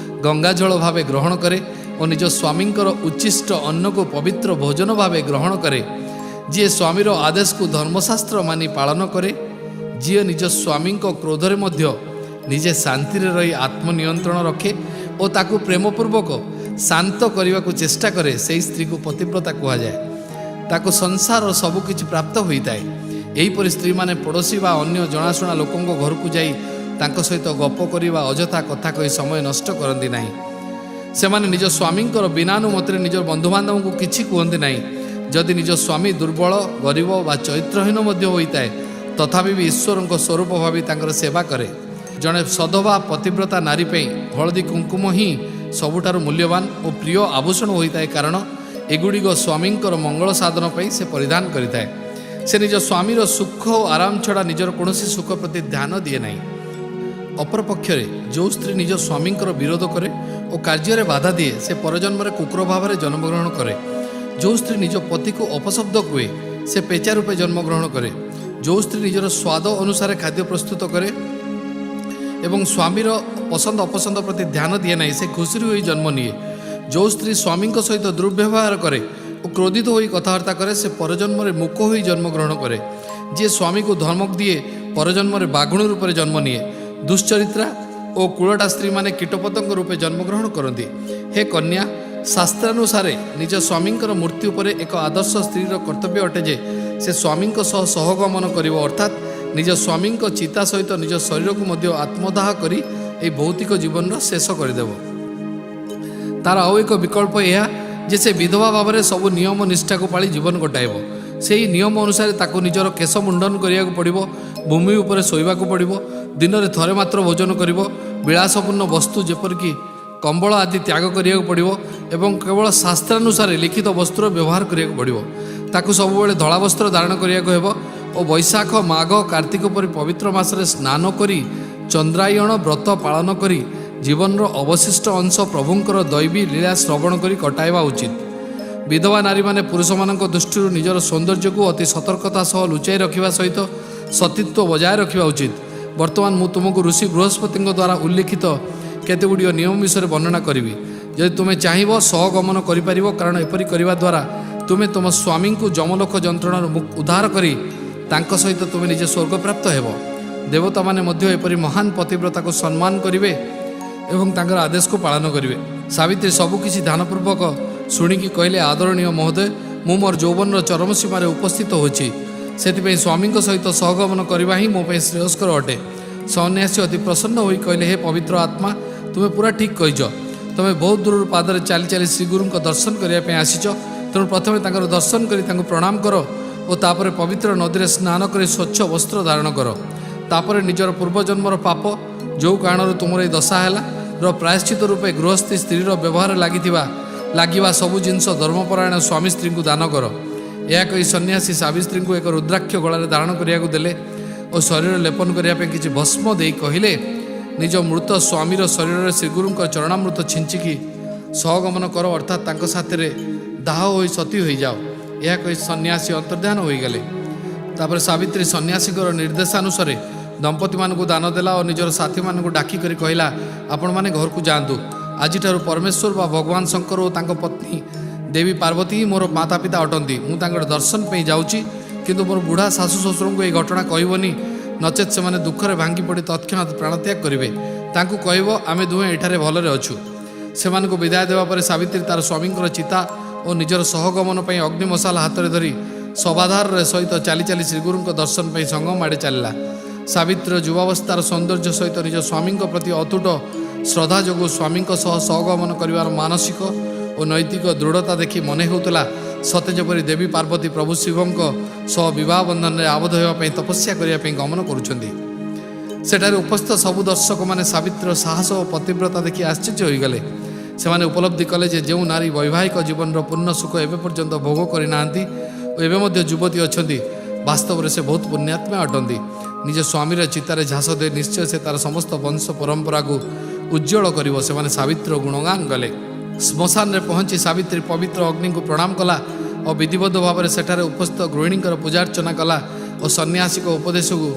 ଗଙ୍ଗା ଜଳ ଭାବେ ଗ୍ରହଣ କରେ ଓ ନିଜ ସ୍ୱାମୀଙ୍କର ଉଚ୍ଛିଷ୍ଟ ଅନ୍ନକୁ ପବିତ୍ର ଭୋଜନ ଭାବେ ଗ୍ରହଣ କରେ, ଯିଏ ସ୍ୱାମୀର ଆଦେଶକୁ ଧର୍ମଶାସ୍ତ୍ର ମାନି ପାଳନ କରେ, ଯିଏ ନିଜ ସ୍ୱାମୀଙ୍କ କ୍ରୋଧରେ ମଧ୍ୟ ନିଜେ ଶାନ୍ତିରେ ରହି ଆତ୍ମନିୟନ୍ତ୍ରଣ ରଖେ ଓ ତାକୁ ପ୍ରେମପୂର୍ବକ ଶାନ୍ତ କରିବାକୁ ଚେଷ୍ଟା କରେ, ସେହି ସ୍ତ୍ରୀକୁ ପତିବ୍ରତା କୁହାଯାଏ। ତାକୁ ସଂସାରର ସବୁକିଛି ପ୍ରାପ୍ତ ହୋଇଥାଏ। ଏହିପରି ସ୍ତ୍ରୀମାନେ ପଡ଼ୋଶୀ ବା ଅନ୍ୟ ଜଣାଶୁଣା ଲୋକଙ୍କ ଘରକୁ ଯାଇ ତାଙ୍କ ସହିତ ଗପ କରିବା ଅଯଥା କଥା କହି ସମୟ ନଷ୍ଟ କରନ୍ତି ନାହିଁ। ସେମାନେ ନିଜ ସ୍ୱାମୀଙ୍କର ବିନାନୁମତିରେ ନିଜ ବନ୍ଧୁବାନ୍ଧବଙ୍କୁ କିଛି କୁହନ୍ତି ନାହିଁ। ଯଦି ନିଜ ସ୍ୱାମୀ ଦୁର୍ବଳ ଗରିବ ବା ଚରିତ୍ରହୀନ ମଧ୍ୟ ହୋଇଥାଏ ତଥାପି ବି ଈଶ୍ୱରଙ୍କ ସ୍ୱରୂପ ଭାବି ତାଙ୍କର ସେବା କରେ। ଜଣେ ସଧବା ପତିବ୍ରତା ନାରୀ ପାଇଁ ହଳଦୀ କୁଙ୍କୁମ ହିଁ ସବୁଠାରୁ ମୂଲ୍ୟବାନ ଓ ପ୍ରିୟ ଆଭୂଷଣ ହୋଇଥାଏ, କାରଣ ଏଗୁଡ଼ିକ ସ୍ୱାମୀଙ୍କର ମଙ୍ଗଳ ସାଧନ ପାଇଁ ସେ ପରିଧାନ କରିଥାଏ। ସେ ନିଜ ସ୍ୱାମୀର ସୁଖ ଓ ଆରାମ ଛଡ଼ା ନିଜର କୌଣସି ସୁଖ ପ୍ରତି ଧ୍ୟାନ ଦିଏ ନାହିଁ। ଅପରପକ୍ଷରେ ଯେଉଁ ସ୍ତ୍ରୀ ନିଜ ସ୍ୱାମୀଙ୍କର ବିରୋଧ କରେ ଓ କାର୍ଯ୍ୟରେ ବାଧା ଦିଏ ସେ ପରଜନ୍ମରେ କୁକୁର ଭାବରେ ଜନ୍ମଗ୍ରହଣ କରେ। ଯେଉଁ ସ୍ତ୍ରୀ ନିଜ ପତିକୁ ଅପଶବ୍ଦ କୁହେ ସେ ପେଚା ରୂପେ ଜନ୍ମଗ୍ରହଣ କରେ। ଯେଉଁ ସ୍ତ୍ରୀ ନିଜର ସ୍ୱାଦ ଅନୁସାରେ ଖାଦ୍ୟ ପ୍ରସ୍ତୁତ କରେ ଏବଂ ସ୍ୱାମୀର ପସନ୍ଦ ଅପସନ୍ଦ ପ୍ରତି ଧ୍ୟାନ ଦିଏ ନାହିଁ ସେ ଖୁସିରେ ହୋଇ ଜନ୍ମ ନିଏ। ଯେଉଁ ସ୍ତ୍ରୀ ସ୍ୱାମୀଙ୍କ ସହିତ ଦୁର୍ବ୍ୟବହାର କରେ ଓ କ୍ରୋଧିତ ହୋଇ କଥାବାର୍ତ୍ତା କରେ ସେ ପରଜନ୍ମରେ ମୂକ ହୋଇ ଜନ୍ମଗ୍ରହଣ କରେ। ଯିଏ ସ୍ୱାମୀକୁ ଧମକ ଦିଏ ପରଜନ୍ମରେ ବାଘୁଣୀ ରୂପରେ ଜନ୍ମ ନିଏ। ଦୁଶ୍ଚରିତ୍ରା ଓ କୁଳଟା ସ୍ତ୍ରୀମାନେ କୀଟପତଙ୍ଗ ରୂପେ ଜନ୍ମଗ୍ରହଣ କରନ୍ତି। ହେ କନ୍ୟା, ଶାସ୍ତ୍ରାନୁସାରେ ନିଜ ସ୍ୱାମୀଙ୍କର ମୃତ୍ୟୁ ପରେ ଏକ ଆଦର୍ଶ ସ୍ତ୍ରୀର କର୍ତ୍ତବ୍ୟ ଅଟେ ଯେ ସେ ସ୍ୱାମୀଙ୍କ ସହ ସହଗମନ କରିବ, ଅର୍ଥାତ୍ ନିଜ ସ୍ୱାମୀଙ୍କ ଚିତା ସହିତ ନିଜ ଶରୀରକୁ ମଧ୍ୟ ଆତ୍ମଦାହ କରି এই ভৌতিক জীবনର ଶେଷ କରିଦେବ। ତାର ଆଉ ଏକ ବିକଳ୍ପ ଏହା ଯେ ସେ ବିଧବା ଭାବରେ ସବୁ ନିୟମ ନିଷ୍ଠାକୁ ପାଳି ଜୀବନ କଟାଇବ। ସେହି ନିୟମ ଅନୁସାରେ ତାକୁ ନିଜର କେଶ ମୁଣ୍ଡନ କରିବାକୁ ପଡ଼ିବ, ଭୂମି ଉପରେ ଶୋଇବାକୁ ପଡ଼ିବ, ଦିନରେ ଥରେ ମାତ୍ର ଭୋଜନ କରିବ, ବିଳାସପୂର୍ଣ୍ଣ ବସ୍ତୁ ଯେପରିକି କମ୍ବଳ ଆଦି ତ୍ୟାଗ କରିବାକୁ ପଡ଼ିବ ଏବଂ କେବଳ ଶାସ୍ତ୍ରାନୁସାରେ ଲିଖିତ ବସ୍ତୁର ବ୍ୟବହାର କରିବାକୁ ପଡ଼ିବ। ତାକୁ ସବୁବେଳେ ଧଳା ବସ୍ତ୍ର ଧାରଣ କରିବାକୁ ହେବ ଓ ବୈଶାଖ, ମାଘ, କାର୍ତ୍ତିକ ପରି ପବିତ୍ର ମାସରେ ସ୍ନାନ କରି ଚନ୍ଦ୍ରାୟଣ ବ୍ରତ ପାଳନ କରି ଜୀବନର ଅବଶିଷ୍ଟ ଅଂଶ ପ୍ରଭୁଙ୍କର ଦୈବୀ ଲୀଳା ଶ୍ରବଣ କରି କଟାଇବା ଉଚିତ। ବିଧବା ନାରୀମାନେ ପୁରୁଷମାନଙ୍କ ଦୃଷ୍ଟିରୁ ନିଜର ସୌନ୍ଦର୍ଯ୍ୟକୁ ଅତି ସତର୍କତା ସହ ଲୁଚାଇ ରଖିବା ସହିତ ସତୀତ୍ୱ ବଜାୟ ରଖିବା ଉଚିତ। ବର୍ତ୍ତମାନ ମୁଁ ତୁମକୁ ଋଷି ବୃହସ୍ପତିଙ୍କ ଦ୍ୱାରା ଉଲ୍ଲିଖିତ କେତେଗୁଡ଼ିଏ ନିୟମ ବିଷୟରେ ବର୍ଣ୍ଣନା କରିବି। ଯଦି ତୁମେ ଚାହିଁବ ସହଗମନ କରିପାରିବ, କାରଣ ଏପରି କରିବା ଦ୍ୱାରା ତୁମେ ତୁମ ସ୍ୱାମୀଙ୍କୁ ଯମଲୋକ ଯନ୍ତ୍ରଣାରୁ ଉଦ୍ଧାର କରି ତାଙ୍କ ସହିତ ତୁମେ ନିଜେ ସ୍ୱର୍ଗପ୍ରାପ୍ତ ହେବ। ଦେବତାମାନେ ମଧ୍ୟ ଏପରି ମହାନ ପତିବ୍ରତାକୁ ସମ୍ମାନ କରିବେ ଏବଂ ତାଙ୍କର ଆଦେଶକୁ ପାଳନ କରିବେ। ସାବିତ୍ରୀ ସବୁକିଛି ଧ୍ୟାନପୂର୍ବକ ଶୁଣିକି କହିଲେ, ଆଦରଣୀୟ ମହୋଦୟ, ମୁଁ ମୋର ଯୌବନର ଚରମ ସୀମାରେ ଉପସ୍ଥିତ ହୋଇଛି, ସେଥିପାଇଁ ସ୍ୱାମୀଙ୍କ ସହିତ ସହଗମନ କରିବା ହିଁ ମୋ ପାଇଁ ଶ୍ରେୟସ୍କର ଅଟେ। ସନ୍ନ୍ୟାସୀ ଅତି ପ୍ରସନ୍ନ ହୋଇ କହିଲେ, ହେ ପବିତ୍ର ଆତ୍ମା, ତୁମେ ପୁରା ଠିକ୍ କହିଛ। ତୁମେ ବହୁତ ଦୂରରୁ ପାଦରେ ଚାଲି ଚାଲି ଶ୍ରୀଗୁରୁଙ୍କ ଦର୍ଶନ କରିବା ପାଇଁ ଆସିଛ। ତେଣୁ ପ୍ରଥମେ ତାଙ୍କର ଦର୍ଶନ କରି ତାଙ୍କୁ ପ୍ରଣାମ କର ଓ ତାପରେ ପବିତ୍ର ନଦୀରେ ସ୍ନାନ କରି ସ୍ୱଚ୍ଛ ବସ୍ତ୍ର ଧାରଣ କର। ତାପରେ ନିଜର ପୂର୍ବଜନ୍ମର ପାପ ଯେଉଁ କାରଣରୁ ତୁମର ଏହି ଦଶା ହେଲା ର ପ୍ରାୟଶ୍ଚିତ ରୂପେ ଗୃହସ୍ଥୀ ସ୍ତ୍ରୀର ବ୍ୟବହାର ଲାଗିବା ସବୁ ଜିନିଷ ଧର୍ମପରାୟଣ ସ୍ୱାମୀ ସ୍ତ୍ରୀଙ୍କୁ ଦାନ କର। ଏହା କହି ସନ୍ନ୍ୟାସୀ ସାବିତ୍ରୀଙ୍କୁ ଏକ ରୁଦ୍ରାକ୍ଷ ଗଳାରେ ଧାରଣ କରିବାକୁ ଦେଲେ ଓ ଶରୀର ଲେପନ କରିବା ପାଇଁ କିଛି ଭସ୍ମ ଦେଇ କହିଲେ, ନିଜ ମୃତ ସ୍ୱାମୀର ଶରୀରରେ ଶ୍ରୀଗୁରୁଙ୍କ ଚରଣାମୃତ ଛିଞ୍ଚିକି ସହଗମନ କର, ଅର୍ଥାତ୍ ତାଙ୍କ ସାଥିରେ ଦାହ ହୋଇ ସତୀ ହୋଇଯାଅ। ଏହା କହି ସନ୍ନ୍ୟାସୀ ଅନ୍ତର୍ଦ୍ଧାନ ହୋଇଗଲେ। ତାପରେ ସାବିତ୍ରୀ ସନ୍ନ୍ୟାସୀଙ୍କର ନିର୍ଦ୍ଦେଶାନୁସାରେ ଦମ୍ପତିମାନଙ୍କୁ ଦାନ ଦେଲା ଓ ନିଜର ସାଥୀମାନଙ୍କୁ ଡାକିକରି କହିଲା, ଆପଣମାନେ ଘରକୁ ଯାଆନ୍ତୁ। ଆଜିଠାରୁ ପରମେଶ୍ୱର ବା ଭଗବାନ ଶଙ୍କର ଓ ତାଙ୍କ ପତ୍ନୀ ଦେବୀ ପାର୍ବତୀ ହିଁ ମୋର ମାତାପିତା ଅଟନ୍ତି। ମୁଁ ତାଙ୍କର ଦର୍ଶନ ପାଇଁ ଯାଉଛି, କିନ୍ତୁ ମୋର ବୁଢ଼ା ଶାଶୁ ଶ୍ୱଶୁରଙ୍କୁ ଏହି ଘଟଣା କହିବନି, ନଚେତ୍ ସେମାନେ ଦୁଃଖରେ ଭାଙ୍ଗି ପଡ଼ି ତତ୍କ୍ଷଣାତ୍ ପ୍ରାଣତ୍ୟାଗ କରିବେ। ତାଙ୍କୁ କହିବ, ଆମେ ଦୁହେଁ ଏଠାରେ ଭଲରେ ଅଛୁ। ସେମାନଙ୍କୁ ବିଦାୟ ଦେବା ପରେ ସାବିତ୍ରୀ ତାର ସ୍ୱାମୀଙ୍କର ଚିତା ଓ ନିଜର ସହଗମନ ପାଇଁ ଅଗ୍ନିମଶାଲା ହାତରେ ଧରି ସବାଧାରରେ ସହିତ ଚାଲି ଚାଲି ଶ୍ରୀଗୁରୁଙ୍କ ଦର୍ଶନ ପାଇଁ ସଙ୍ଗମ ଆଡ଼େ ଚାଲିଲା। ସାବିତ୍ରୀର ଯୁବାବସ୍ଥାର ସୌନ୍ଦର୍ଯ୍ୟ ସହିତ ନିଜ ସ୍ୱାମୀଙ୍କ ପ୍ରତି ଅତୁଟ ଶ୍ରଦ୍ଧା ଯୋଗୁଁ ସ୍ୱାମୀଙ୍କ ସହ ସହଗମନ କରିବାର ମାନସିକ ଓ ନୈତିକ ଦୃଢ଼ତା ଦେଖି ମନେ ହେଉଥିଲା ସତେ ଯେପରି ଦେବୀ ପାର୍ବତୀ ପ୍ରଭୁ ଶିବଙ୍କ ସହ ବିବାହ ବନ୍ଧନରେ ଆବଦ୍ଧ ହେବା ପାଇଁ ତପସ୍ୟା କରିବା ପାଇଁ ଗମନ କରୁଛନ୍ତି। ସେଠାରେ ଉପସ୍ଥିତ ସବୁ ଦର୍ଶକମାନେ ସାବିତ୍ରୀର ସାହସ ଓ ପତିବ୍ରତା ଦେଖି ଆଶ୍ଚର୍ଯ୍ୟ ହୋଇଗଲେ। ସେମାନେ ଉପଲବ୍ଧି କଲେ ଯେ ଯେଉଁ ନାରୀ ବୈବାହିକ ଜୀବନର ପୂର୍ଣ୍ଣ ସୁଖ ଏବେ ପର୍ଯ୍ୟନ୍ତ ଭୋଗ କରିନାହାନ୍ତି ଓ ଏବେ ମଧ୍ୟ ଯୁବତୀ ଅଛନ୍ତି, ବାସ୍ତବରେ ସେ ବହୁତ ପୁଣ୍ୟାତ୍ମା ଅଟନ୍ତି। ନିଜ ସ୍ୱାମୀର ଚିତାରେ ଝାସ ଦେଇ ନିଶ୍ଚୟ ସେ ତାର ସମସ୍ତ ବଂଶ ପରମ୍ପରାକୁ ଉଜ୍ଜ୍ୱଳ କରିବ। ସେମାନେ ସାବିତ୍ରୀର ଗୁଣଗାନ କଲେ। ଶ୍ମଶାନରେ ପହଞ୍ଚି ସାବିତ୍ରୀ ପବିତ୍ର ଅଗ୍ନିଙ୍କୁ ପ୍ରଣାମ କଲା ଓ ବିଧିବଦ୍ଧ ଭାବରେ ସେଠାରେ ଉପସ୍ଥିତ ଗୃହିଣୀଙ୍କର ପୂଜାର୍ଚ୍ଚନା କଲା ଓ ସନ୍ନ୍ୟାସୀଙ୍କ ଉପଦେଶକୁ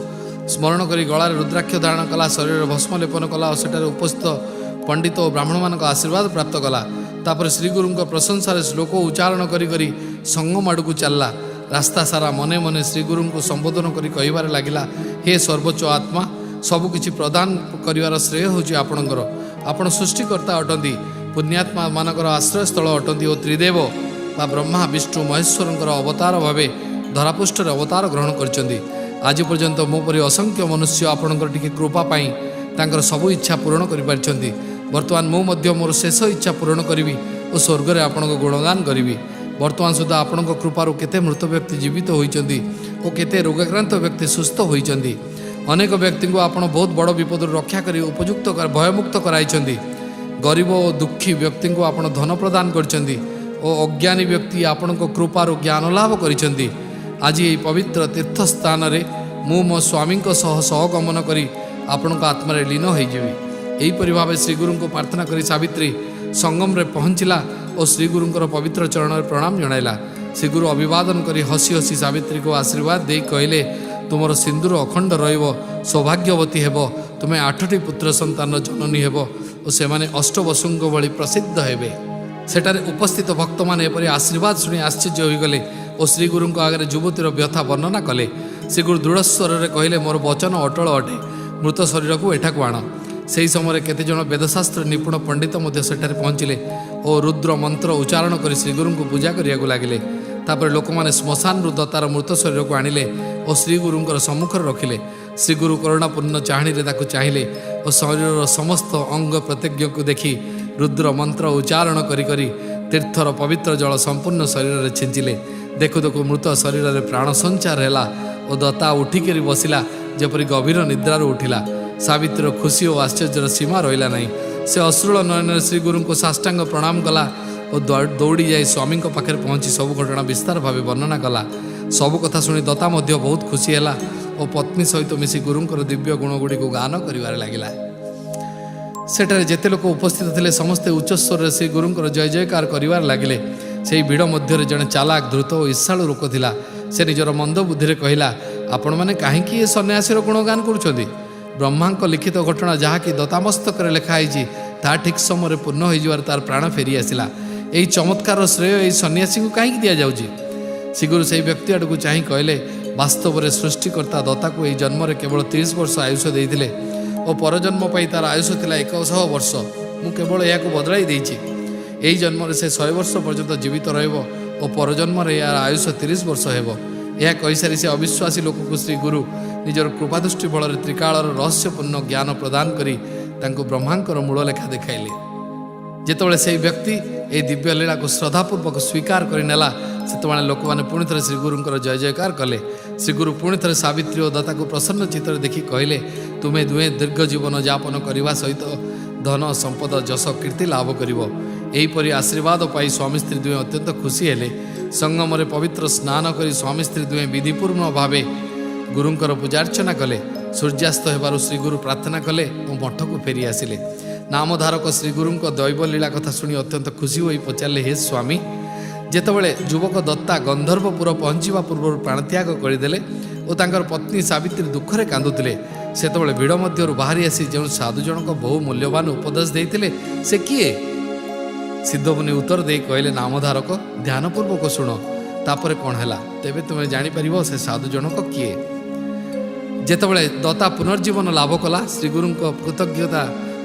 ସ୍ମରଣ କରି ଗଳାରେ ରୁଦ୍ରାକ୍ଷ ଧାରଣ କଲା, ଶରୀରରେ ଭସ୍ମ ଲେପନ କଲା ଓ ସେଠାରେ ଉପସ୍ଥିତ ପଣ୍ଡିତ ଓ ବ୍ରାହ୍ମଣମାନଙ୍କ ଆଶୀର୍ବାଦ ପ୍ରାପ୍ତ କଲା। ତାପରେ ଶ୍ରୀଗୁରୁଙ୍କ ପ୍ରଶଂସାରେ ଶ୍ଲୋକ ଉଚ୍ଚାରଣ କରି କରି ସଙ୍ଗମ ଆଡ଼କୁ ଚାଲିଲା। ରାସ୍ତା ସାରା ମନେ ମନେ ଶ୍ରୀଗୁରୁଙ୍କୁ ସମ୍ବୋଧନ କରି କହିବାରେ ଲାଗିଲା, ହେ ସର୍ବୋଚ୍ଚ ଆତ୍ମା, ସବୁକିଛି ପ୍ରଦାନ କରିବାର ଶ୍ରେୟ ହେଉଛି ଆପଣଙ୍କର। ଆପଣ ସୃଷ୍ଟିକର୍ତ୍ତା ଅଟନ୍ତି, ପୁଣ୍ୟାତ୍ମା ମାନଙ୍କର ଆଶ୍ରୟସ୍ଥଳ ଅଟନ୍ତି ଓ ତ୍ରିଦେବ ବା ବ୍ରହ୍ମା, ବିଷ୍ଣୁ, ମହେଶ୍ୱରଙ୍କର ଅବତାର ଭାବେ ଧରାପୃଷ୍ଠରେ ଅବତାର ଗ୍ରହଣ କରିଛନ୍ତି। ଆଜି ପର୍ଯ୍ୟନ୍ତ ମୋ ପରି ଅସଂଖ୍ୟ ମନୁଷ୍ୟ ଆପଣଙ୍କର ଟିକେ କୃପା ପାଇଁ ତାଙ୍କର ସବୁ ଇଚ୍ଛା ପୂରଣ କରିପାରିଛନ୍ତି। ବର୍ତ୍ତମାନ ମୁଁ ମଧ୍ୟ ମୋର ଶେଷ ଇଚ୍ଛା ପୂରଣ କରିବି ଓ ସ୍ୱର୍ଗରେ ଆପଣଙ୍କ ଗୁଣଗାନ କରିବି। ବର୍ତ୍ତମାନ ସୁଦ୍ଧା ଆପଣଙ୍କ କୃପାରୁ କେତେ ମୃତ ବ୍ୟକ୍ତି ଜୀବିତ ହୋଇଛନ୍ତି ଓ କେତେ ରୋଗାକ୍ରାନ୍ତ ବ୍ୟକ୍ତି ସୁସ୍ଥ ହୋଇଛନ୍ତି। ଅନେକ ବ୍ୟକ୍ତିଙ୍କୁ ଆପଣ ବହୁତ ବଡ଼ ବିପଦରୁ ରକ୍ଷା କରି ଉପଯୁକ୍ତ ଭୟମୁକ୍ତ କରାଇଛନ୍ତି। ଗରିବ ଓ ଦୁଃଖୀ ବ୍ୟକ୍ତିଙ୍କୁ ଆପଣ ଧନ ପ୍ରଦାନ କରିଛନ୍ତି ଓ ଅଜ୍ଞାନୀ ବ୍ୟକ୍ତି ଆପଣଙ୍କ କୃପାରୁ ଜ୍ଞାନ ଲାଭ କରିଛନ୍ତି। ଆଜି ଏହି ପବିତ୍ର ତୀର୍ଥସ୍ଥାନରେ ମୁଁ ମୋ ସ୍ୱାମୀଙ୍କ ସହ ସହଗମନ କରି ଆପଣଙ୍କ ଆତ୍ମାରେ ଲୀନ ହୋଇଯିବି। ଏହିପରି ଭାବେ ଶ୍ରୀଗୁରୁଙ୍କୁ ପ୍ରାର୍ଥନା କରି ସାବିତ୍ରୀ ସଙ୍ଗମରେ ପହଞ୍ଚିଲା ଓ ଶ୍ରୀଗୁରୁଙ୍କର ପବିତ୍ର ଚରଣରେ ପ୍ରଣାମ ଜଣାଇଲା। ଶ୍ରୀଗୁରୁ ଅଭିବାଦନ କରି ହସି ହସି ସାବିତ୍ରୀକୁ ଆଶୀର୍ବାଦ ଦେଇ କହିଲେ, ତୁମର ସିନ୍ଦୁର ଅଖଣ୍ଡ ରହିବ, ସୌଭାଗ୍ୟବତୀ ହେବ, ତୁମେ 8ଟି ପୁତ୍ର ସନ୍ତାନର ଜନନୀ ହେବ ଓ ସେମାନେ ଅଷ୍ଟବସୁଙ୍କ ଭଳି ପ୍ରସିଦ୍ଧ ହେବେ। ସେଠାରେ ଉପସ୍ଥିତ ଭକ୍ତମାନେ ଏପରି ଆଶୀର୍ବାଦ ଶୁଣି ଆଶ୍ଚର୍ଯ୍ୟ ହୋଇଗଲେ ଓ ଶ୍ରୀଗୁରୁଙ୍କ ଆଗରେ ଯୁବତୀର ବ୍ୟଥା ବର୍ଣ୍ଣନା କଲେ। ଶ୍ରୀଗୁରୁ ଦୃଢ଼ ସ୍ୱରରେ କହିଲେ, ମୋର ବଚନ ଅଟଳ ଅଟେ, ମୃତ ଶରୀରକୁ ଏଠାକୁ ଆଣ। ସେହି ସମୟରେ କେତେଜଣ ବେଦଶାସ୍ତ୍ର ନିପୁଣ ପଣ୍ଡିତ ମଧ୍ୟ ସେଠାରେ ପହଞ୍ଚିଲେ ଓ ରୁଦ୍ର ମନ୍ତ୍ର ଉଚ୍ଚାରଣ କରି ଶ୍ରୀଗୁରୁଙ୍କୁ ପୂଜା କରିବାକୁ ଲାଗିଲେ। ତାପରେ ଲୋକମାନେ ଶ୍ମଶାନରୁ ଦତ୍ତାର ମୃତ ଶରୀରକୁ ଆଣିଲେ ଓ ଶ୍ରୀଗୁରୁଙ୍କର ସମ୍ମୁଖରେ ରଖିଲେ। ଶ୍ରୀଗୁରୁ କରୁଣାପୂର୍ଣ୍ଣ ଚାହାଣୀରେ ତାକୁ ଚାହିଁଲେ ଓ ଶରୀରର ସମସ୍ତ ଅଙ୍ଗ ପ୍ରତ୍ୟଙ୍ଗକୁ ଦେଖି ରୁଦ୍ର ମନ୍ତ୍ର ଉଚ୍ଚାରଣ କରି କରି ତୀର୍ଥର ପବିତ୍ର ଜଳ ସମ୍ପୂର୍ଣ୍ଣ ଶରୀରରେ ଛିଞ୍ଚିଲେ। ଦେଖୁ ଦେଖୁ ମୃତ ଶରୀରରେ ପ୍ରାଣ ସଞ୍ଚାର ହେଲା ଓ ଦତ୍ତା ଉଠିକରି ବସିଲା ଯେପରି ଗଭୀର ନିଦ୍ରାରୁ ଉଠିଲା। ସାବିତ୍ରୀର ଖୁସି ଓ ଆଶ୍ଚର୍ଯ୍ୟର ସୀମା ରହିଲା ନାହିଁ। ସେ ଅଶ୍ରୁଳ ନୟନରେ ଶ୍ରୀଗୁରୁଙ୍କୁ ସାଷ୍ଟାଙ୍ଗ ପ୍ରଣାମ କଲା ଓ ଦୌଡ଼ି ଯାଇ ସ୍ୱାମୀଙ୍କ ପାଖରେ ପହଞ୍ଚି ସବୁ ଘଟଣା ବିସ୍ତାର ଭାବେ ବର୍ଣ୍ଣନା କଲା। ସବୁ କଥା ଶୁଣି ଦତ୍ତା ମଧ୍ୟ ବହୁତ ଖୁସି ହେଲା ଓ ପତ୍ନୀ ସହିତ ମିଶି ଗୁରୁଙ୍କର ଦିବ୍ୟ ଗୁଣଗୁଡ଼ିକୁ ଗାନ କରିବାରେ ଲାଗିଲା। ସେଠାରେ ଯେତେ ଲୋକ ଉପସ୍ଥିତ ଥିଲେ ସମସ୍ତେ ଉଚ୍ଚସ୍ୱରରେ ଶ୍ରୀ ଗୁରୁଙ୍କର ଜୟ ଜୟକାର କରିବାରେ ଲାଗିଲେ। ସେହି ଭିଡ଼ ମଧ୍ୟରେ ଜଣେ ଚାଲାକ ଧୃତ ଓ ଈର୍ଷାଳୁ ଲୋକ ଥିଲା। ସେ ନିଜର ମନ୍ଦ ବୁଦ୍ଧିରେ କହିଲା, ଆପଣମାନେ କାହିଁକି ଏ ସନ୍ନ୍ୟାସୀର ଗୁଣଗାନ କରୁଛନ୍ତି? ବ୍ରହ୍ମାଙ୍କ ଲିଖିତ ଘଟଣା ଯାହାକି ଦତାମସ୍ତକରେ ଲେଖା ହେଇଛି ତାହା ଠିକ୍ ସମୟରେ ପୂର୍ଣ୍ଣ ହୋଇଯିବାରୁ ତାର ପ୍ରାଣ ଫେରି ଆସିଲା। ଏହି ଚମତ୍କାରର ଶ୍ରେୟ ଏହି ସନ୍ନ୍ୟାସୀଙ୍କୁ କାହିଁକି ଦିଆଯାଉଛି? ଶ୍ରୀଗୁରୁ ସେହି ବ୍ୟକ୍ତି ଆଡ଼କୁ ଚାହିଁ କହିଲେ, ବାସ୍ତବରେ ସୃଷ୍ଟିକର୍ତ୍ତା ଦତ୍ତାକୁ ଏହି ଜନ୍ମରେ କେବଳ 30 ବର୍ଷ ଆୟୁଷ ଦେଇଥିଲେ ଓ ପରଜନ୍ମ ପାଇଁ ତାର ଆୟୁଷ ଥିଲା 100 ବର୍ଷ। ମୁଁ କେବଳ ଏହାକୁ ବଦଳାଇ ଦେଇଛି। ଏହି ଜନ୍ମରେ ସେ 100 ବର୍ଷ ପର୍ଯ୍ୟନ୍ତ ଜୀବିତ ରହିବ ଓ ପରଜନ୍ମରେ ଏହାର ଆୟୁଷ 30 ବର୍ଷ ହେବ। ଏହା କହିସାରି ସେ ଅବିଶ୍ୱାସୀ ଲୋକକୁ ଶ୍ରୀ ଗୁରୁ ନିଜର କୃପାଦୃଷ୍ଟି ବଳରେ ତ୍ରିକାଳର ରହସ୍ୟପୂର୍ଣ୍ଣ ଜ୍ଞାନ ପ୍ରଦାନ କରି ତାଙ୍କୁ ବ୍ରହ୍ମାଙ୍କର ମୂଳ ଲେଖା ଦେଖାଇଲେ। ଯେତେବେଳେ ସେହି ବ୍ୟକ୍ତି ଏହି ଦିବ୍ୟ ଲୀଳାକୁ ଶ୍ରଦ୍ଧାପୂର୍ବକ ସ୍ୱୀକାର କରିନେଲା ସେତେବେଳେ ଲୋକମାନେ ପୁଣି ଥରେ ଶ୍ରୀଗୁରୁଙ୍କର ଜୟ ଜୟକାର କଲେ। ଶ୍ରୀଗୁରୁ ପୁଣି ଥରେ ସାବିତ୍ରୀ ଓ ଦତ୍ତାକୁ ପ୍ରସନ୍ନ ଚିତ୍ତରେ ଦେଖି କହିଲେ, ତୁମେ ଦୁହେଁ ଦୀର୍ଘ ଜୀବନ ଯାପନ କରିବା ସହିତ ଧନ ସମ୍ପଦ ଯଶ କୀର୍ତ୍ତି ଲାଭ କରିବ। ଏହିପରି ଆଶୀର୍ବାଦ ପାଇ ସ୍ୱାମୀ ସ୍ତ୍ରୀ ଦୁହେଁ ଅତ୍ୟନ୍ତ ଖୁସି ହେଲେ। ସଙ୍ଗମରେ ପବିତ୍ର ସ୍ନାନ କରି ସ୍ୱାମୀ ସ୍ତ୍ରୀ ଦୁହେଁ ବିଧିପୂର୍ଣ୍ଣ ଭାବେ ଗୁରୁଙ୍କର ପୂଜାର୍ଚ୍ଚନା କଲେ। ସୂର୍ଯ୍ୟାସ୍ତ ହେବାରୁ ଶ୍ରୀଗୁରୁ ପ୍ରାର୍ଥନା କଲେ ଓ ମଠକୁ ଫେରି ଆସିଲେ। ନାମଧାରକ ଶ୍ରୀଗୁରୁଙ୍କ ଦୈବ ଲୀଳା କଥା ଶୁଣି ଅତ୍ୟନ୍ତ ଖୁସି ହୋଇ ପଚାରିଲେ, ହେ ସ୍ୱାମୀ, ଯେତେବେଳେ ଯୁବକ ଦତ୍ତା ଗନ୍ଧର୍ବପୁର ପହଞ୍ଚିବା ପୂର୍ବରୁ ପ୍ରାଣତ୍ୟାଗ କରିଦେଲେ ଓ ତାଙ୍କର ପତ୍ନୀ ସାବିତ୍ରୀ ଦୁଃଖରେ କାନ୍ଦୁଥିଲେ, ସେତେବେଳେ ଭିଡ଼ ମଧ୍ୟରୁ ବାହାରି ଆସି ଯେଉଁ ସାଧୁ ଜଣକ ବହୁ ମୂଲ୍ୟବାନ ଉପଦେଶ ଦେଇଥିଲେ ସେ କିଏ? ସିଦ୍ଧମୁନି ଉତ୍ତର ଦେଇ କହିଲେ, ନାମଧାରକ, ଧ୍ୟାନପୂର୍ବକ ଶୁଣ, ତାପରେ କ'ଣ ହେଲା ତେବେ ତୁମେ ଜାଣିପାରିବ ସେ ସାଧୁ ଜଣକ କିଏ। ଯେତେବେଳେ ଦତ୍ତା ପୁନର୍ଜୀବନ ଲାଭ କଲା, ଶ୍ରୀଗୁରୁଙ୍କ କୃତଜ୍ଞତା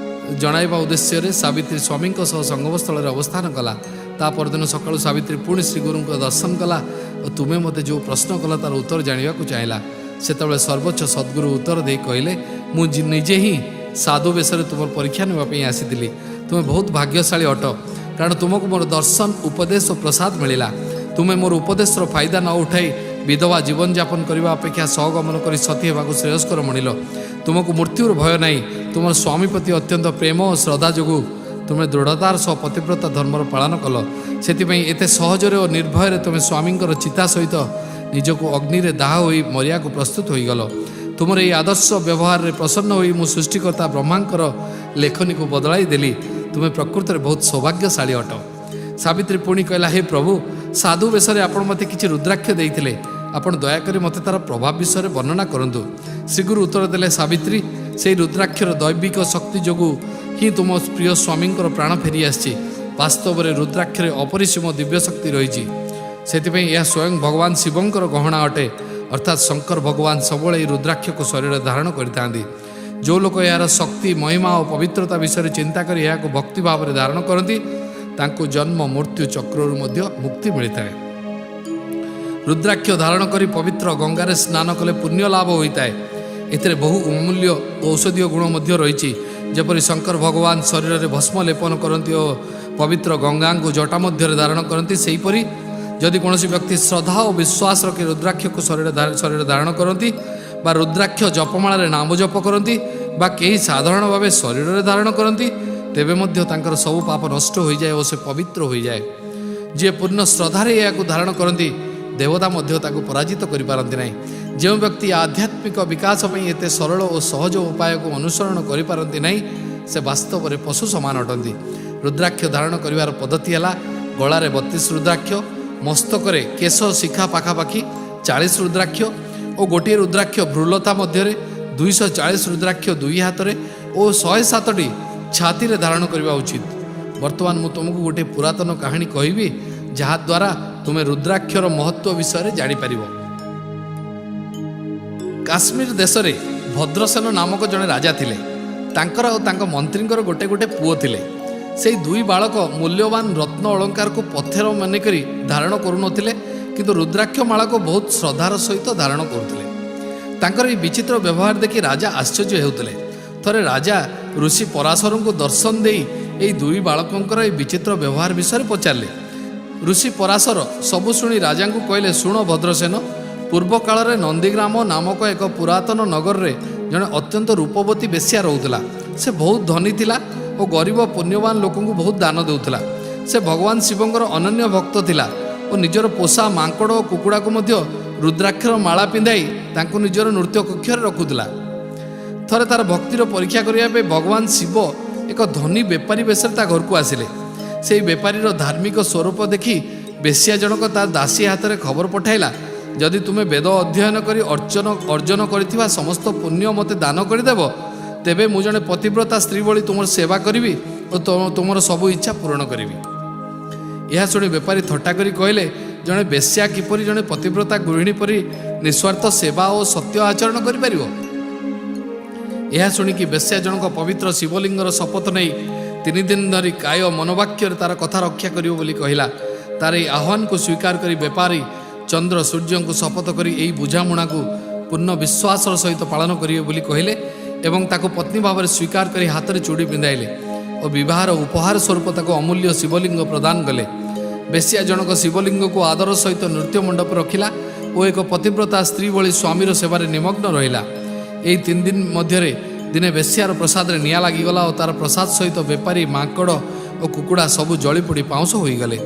ଜଣାଇବା ଉଦ୍ଦେଶ୍ୟରେ ସାବିତ୍ରୀ ସ୍ୱାମୀଙ୍କ ସହ ସଙ୍ଗମସ୍ଥଳରେ ଅବସ୍ଥାନ କଲା। ତା ପରଦିନ ସକାଳୁ ସାବିତ୍ରୀ ପୁଣି ଶ୍ରୀଗୁରୁଙ୍କ ଦର୍ଶନ କଲା ଓ ତୁମେ ମୋତେ ଯେଉଁ ପ୍ରଶ୍ନ କଲା ତାର ଉତ୍ତର ଜାଣିବାକୁ ଚାହିଁଲା। ସେତେବେଳେ ସର୍ବୋଚ୍ଚ ସଦ୍ଗୁରୁ ଉତ୍ତର ଦେଇ କହିଲେ, ମୁଁ ନିଜେ ହିଁ ସାଧୁ ବେଶରେ ତୁମର ପରୀକ୍ଷା ନେବା ପାଇଁ ଆସିଥିଲି। ତୁମେ ବହୁତ ଭାଗ୍ୟଶାଳୀ ଅଟ, କାରଣ ତୁମକୁ ମୋର ଦର୍ଶନ ଉପଦେଶ ଓ ପ୍ରସାଦ ମିଳିଲା। ତୁମେ ମୋର ଉପଦେଶର ଫାଇଦା ନ ଉଠାଇ ବିଧବା ଜୀବନଯାପନ କରିବା ଅପେକ୍ଷା ସହଗମନ କରି ସତୀ ହେବାକୁ ଶ୍ରେୟସ୍କର ମଣିଲ। ତୁମକୁ ମୃତ୍ୟୁର ଭୟ ନାହିଁ। ତୁମର ସ୍ୱାମୀ ପ୍ରତି ଅତ୍ୟନ୍ତ ପ୍ରେମ ଓ ଶ୍ରଦ୍ଧା ଯୋଗୁଁ ତୁମେ ଦୃଢ଼ତାର ସହ ପତିବ୍ରତା ଧର୍ମର ପାଳନ କଲ। ସେଥିପାଇଁ ଏତେ ସହଜରେ ଓ ନିର୍ଭୟରେ ତୁମେ ସ୍ୱାମୀଙ୍କର ଚିତା ସହିତ ନିଜକୁ ଅଗ୍ନିରେ ଦାହ ହୋଇ ମରିବାକୁ ପ୍ରସ୍ତୁତ ହୋଇଗଲ। ତୁମର ଏହି ଆଦର୍ଶ ବ୍ୟବହାରରେ ପ୍ରସନ୍ନ ହୋଇ ମୁଁ ସୃଷ୍ଟିକର୍ତ୍ତା ବ୍ରହ୍ମାଙ୍କର ଲେଖନୀକୁ ବଦଳାଇ ଦେଲି। ତୁମେ ପ୍ରକୃତରେ ବହୁତ ସୌଭାଗ୍ୟଶାଳୀ ଅଟ। ସାବିତ୍ରୀ ପୁଣି କହିଲା, ହେ ପ୍ରଭୁ, ସାଧୁ ବେଶରେ ଆପଣ ମୋତେ କିଛି ରୁଦ୍ରାକ୍ଷ ଦେଇଥିଲେ। ଆପଣ ଦୟାକରି ମୋତେ ତାର ପ୍ରଭାବ ବିଷୟରେ ବର୍ଣ୍ଣନା କରନ୍ତୁ। ଶ୍ରୀଗୁରୁ ଉତ୍ତର ଦେଲେ, ସାବିତ୍ରୀ, ସେହି ରୁଦ୍ରାକ୍ଷର ଦୈବିକ ଶକ୍ତି ଯୋଗୁଁ ହିଁ ତୁମ ପ୍ରିୟ ସ୍ୱାମୀଙ୍କର ପ୍ରାଣ ଫେରି ଆସିଛି। ବାସ୍ତବରେ ରୁଦ୍ରାକ୍ଷରେ ଅପରିସୀମ ଦିବ୍ୟ ଶକ୍ତି ରହିଛି। ସେଥିପାଇଁ ଏହା ସ୍ୱୟଂ ଭଗବାନ ଶିବଙ୍କର ଗହଣା ଅଟେ। ଅର୍ଥାତ୍ ଶଙ୍କର ଭଗବାନ ସବୁବେଳେ ଏହି ରୁଦ୍ରାକ୍ଷକୁ ଶରୀରରେ ଧାରଣ କରିଥାନ୍ତି। ଯେଉଁ ଲୋକ ଏହାର ଶକ୍ତି, ମହିମା ଓ ପବିତ୍ରତା ବିଷୟରେ ଚିନ୍ତା କରି ଏହାକୁ ଭକ୍ତି ଭାବରେ ଧାରଣ କରନ୍ତି ତାଙ୍କୁ ଜନ୍ମ ମୃତ୍ୟୁ ଚକ୍ରରୁ ମଧ୍ୟ ମୁକ୍ତି ମିଳିଥାଏ। ରୁଦ୍ରାକ୍ଷ ଧାରଣ କରି ପବିତ୍ର ଗଙ୍ଗାରେ ସ୍ନାନ କଲେ ପୁଣ୍ୟ ଲାଭ ହୋଇଥାଏ। ଏଥିରେ ବହୁ ଅମୂଲ୍ୟ ଔଷଧୀୟ ଗୁଣ ମଧ୍ୟ ରହିଛି। ଯେପରି ଶଙ୍କର ଭଗବାନ ଶରୀରରେ ଭସ୍ମ ଲେପନ କରନ୍ତି ଓ ପବିତ୍ର ଗଙ୍ଗାଙ୍କୁ ଜଟା ମଧ୍ୟରେ ଧାରଣ କରନ୍ତି, ସେହିପରି ଯଦି କୌଣସି ବ୍ୟକ୍ତି ଶ୍ରଦ୍ଧା ଓ ବିଶ୍ୱାସ ରଖି ରୁଦ୍ରାକ୍ଷକୁ ଶରୀରରେ ଧାରଣ କରନ୍ତି ବା ରୁଦ୍ରାକ୍ଷ ଜପମାଳାରେ ନାମ ଜପ କରନ୍ତି ବା କେହି ସାଧାରଣ ଭାବେ ଶରୀରରେ ଧାରଣ କରନ୍ତି, ତେବେ ମଧ୍ୟ ତାଙ୍କର ସବୁ ପାପ ନଷ୍ଟ ହୋଇଯାଏ ଓ ସେ ପବିତ୍ର ହୋଇଯାଏ। ଯିଏ ପୂର୍ଣ୍ଣ ଶ୍ରଦ୍ଧାରେ ଏହାକୁ ଧାରଣ କରନ୍ତି ଦେବତା ମଧ୍ୟ ତାକୁ ପରାଜିତ କରିପାରନ୍ତି ନାହିଁ। ଯେଉଁ ବ୍ୟକ୍ତି ଆଧ୍ୟାତ୍ମିକ ବିକାଶ ପାଇଁ ଏତେ ସରଳ ଓ ସହଜ ଉପାୟକୁ ଅନୁସରଣ କରିପାରନ୍ତି ନାହିଁ ସେ ବାସ୍ତବରେ ପଶୁ ସମାନ ଅଟନ୍ତି। ରୁଦ୍ରାକ୍ଷ ଧାରଣ କରିବାର ପଦ୍ଧତି ହେଲା, ଗଳାରେ 32 ରୁଦ୍ରାକ୍ଷ, ମସ୍ତକରେ କେଶ ଶିଖା ପାଖାପାଖି 40 ରୁଦ୍ରାକ୍ଷ ଓ ଗୋଟିଏ ରୁଦ୍ରାକ୍ଷ ଭ୍ରୁଲତା ମଧ୍ୟରେ, 240 ରୁଦ୍ରାକ୍ଷ 2 ହାତରେ ଓ 107ଟି ଛାତିରେ ଧାରଣ କରିବା ଉଚିତ। ବର୍ତ୍ତମାନ ମୁଁ ତୁମକୁ ଗୋଟିଏ ପୁରାତନ କାହାଣୀ କହିବି ଯାହାଦ୍ୱାରା ତୁମେ ରୁଦ୍ରାକ୍ଷର ମହତ୍ତ୍ୱ ବିଷୟରେ ଜାଣିପାରିବ। କାଶ୍ମୀର ଦେଶରେ ଭଦ୍ରସେନ ନାମକ ଜଣେ ରାଜା ଥିଲେ। ତାଙ୍କର ଆଉ ତାଙ୍କ ମନ୍ତ୍ରୀଙ୍କର ଗୋଟେ ପୁଅ ଥିଲେ। ସେହି ଦୁଇ ବାଳକ ମୂଲ୍ୟବାନ ରତ୍ନ ଅଳଙ୍କାରକୁ ପଥର ମନେକରି ଧାରଣ କରୁନଥିଲେ, କିନ୍ତୁ ରୁଦ୍ରାକ୍ଷ ମାଳାକୁ ବହୁତ ଶ୍ରଦ୍ଧାର ସହିତ ଧାରଣ କରୁଥିଲେ। ତାଙ୍କର ଏହି ବିଚିତ୍ର ବ୍ୟବହାର ଦେଖି ରାଜା ଆଶ୍ଚର୍ଯ୍ୟ ହେଉଥିଲେ। ଥରେ ରାଜା ଋଷି ପରାଶରଙ୍କୁ ଦର୍ଶନ ଦେଇ ଏହି ଦୁଇ ବାଳକଙ୍କର ଏହି ବିଚିତ୍ର ବ୍ୟବହାର ବିଷୟରେ ପଚାରିଲେ। ଋଷି ପରାଶର ସବୁ ଶୁଣି ରାଜାଙ୍କୁ କହିଲେ, ଶୁଣ ଭଦ୍ରସେନ, ପୂର୍ବ କାଳରେ ନନ୍ଦୀଗ୍ରାମ ନାମକ ଏକ ପୁରାତନ ନଗରରେ ଜଣେ ଅତ୍ୟନ୍ତ ରୂପବତୀ ବେଶ୍ୟା ରହୁଥିଲା। ସେ ବହୁତ ଧନୀ ଥିଲା ଓ ଗରିବ ପୁଣ୍ୟବାନ ଲୋକଙ୍କୁ ବହୁତ ଦାନ ଦେଉଥିଲା। ସେ ଭଗବାନ ଶିବଙ୍କର ଅନନ୍ୟ ଭକ୍ତ ଥିଲା ଓ ନିଜର ପୋଷା ମାଙ୍କଡ଼ ଓ କୁକୁଡ଼ାକୁ ମଧ୍ୟ ରୁଦ୍ରାକ୍ଷର ମାଳା ପିନ୍ଧାଇ ତାଙ୍କୁ ନିଜର ନୃତ୍ୟ କକ୍ଷରେ ରଖୁଥିଲା। ଥରେ ତାର ଭକ୍ତିର ପରୀକ୍ଷା କରିବା ପାଇଁ ଭଗବାନ ଶିବ ଏକ ଧନୀ ବେପାରୀ ବେଶରେ ତା ଘରକୁ ଆସିଲେ। ସେହି ବେପାରୀର ଧାର୍ମିକ ସ୍ୱରୂପ ଦେଖି ବେଶ୍ୟା ଜଣକ ତା ଦାସୀ ହାତରେ ଖବର ପଠାଇଲା, ଯଦି ତୁମେ ବେଦ ଅଧ୍ୟୟନ କରି ଅର୍ଜନ କରିଥିବା ସମସ୍ତ ପୁଣ୍ୟ ମୋତେ ଦାନ କରିଦେବ, ତେବେ ମୁଁ ଜଣେ ପତିବ୍ରତା ସ୍ତ୍ରୀ ଭଳି ତୁମର ସେବା କରିବି ଓ ତୁମର ସବୁ ଇଚ୍ଛା ପୂରଣ କରିବି। ଏହା ଶୁଣି ବେପାରୀ ଥଟ୍ଟା କରି କହିଲେ, ଜଣେ ବେଶ୍ୟା କିପରି ଜଣେ ପତିବ୍ରତା ଗୃହିଣୀ ପରି ନିଃସ୍ୱାର୍ଥ ସେବା ଓ ସତ୍ୟ ଆଚରଣ କରିପାରିବ? ଏହା ଶୁଣିକି ବେଶ୍ୟା ଜଣକ ପବିତ୍ର ଶିବଲିଙ୍ଗର ଶପଥ ନେଇ 3 ଦିନ ଧରି କାୟ ମନୋବାକ୍ୟରେ ତାର କଥା ରକ୍ଷା କରିବ ବୋଲି କହିଲା। ତାର ଏହି ଆହ୍ୱାନକୁ ସ୍ୱୀକାର କରି ବେପାରୀ ଚନ୍ଦ୍ର ସୂର୍ଯ୍ୟଙ୍କୁ ଶପଥ କରି ଏହି ବୁଝାମଣାକୁ ପୂର୍ଣ୍ଣ ବିଶ୍ୱାସର ସହିତ ପାଳନ କରିବେ ବୋଲି କହିଲେ ଏବଂ ତାକୁ ପତ୍ନୀ ଭାବରେ ସ୍ୱୀକାର କରି ହାତରେ ଚୁଡ଼ି ପିନ୍ଧାଇଲେ ଓ ବିବାହର ଉପହାର ସ୍ୱରୂପ ତାକୁ ଅମୂଲ୍ୟ ଶିବଲିଙ୍ଗ ପ୍ରଦାନ କଲେ। ବେଶ୍ୟା ଜଣକ ଶିବଲିଙ୍ଗକୁ ଆଦର ସହିତ ନୃତ୍ୟ ମଣ୍ଡପ ରଖିଲା ଓ ଏକ ପତିବ୍ରତା ସ୍ତ୍ରୀ ଭଳି ସ୍ୱାମୀର ସେବାରେ ନିମଗ୍ନ ରହିଲା। ଏହି 3 ଦିନ ମଧ୍ୟରେ ଦିନେ ବେଶ୍ୟାର ପ୍ରସାଦରେ ନିଆଁ ଲାଗିଗଲା ଓ ତାର ପ୍ରସାଦ ସହିତ ବେପାରୀ ମାଙ୍କଡ଼ ଓ କୁକୁଡ଼ା ସବୁ ଜଳିପୋଡ଼ି ପାଉଁଶ ହୋଇଗଲେ।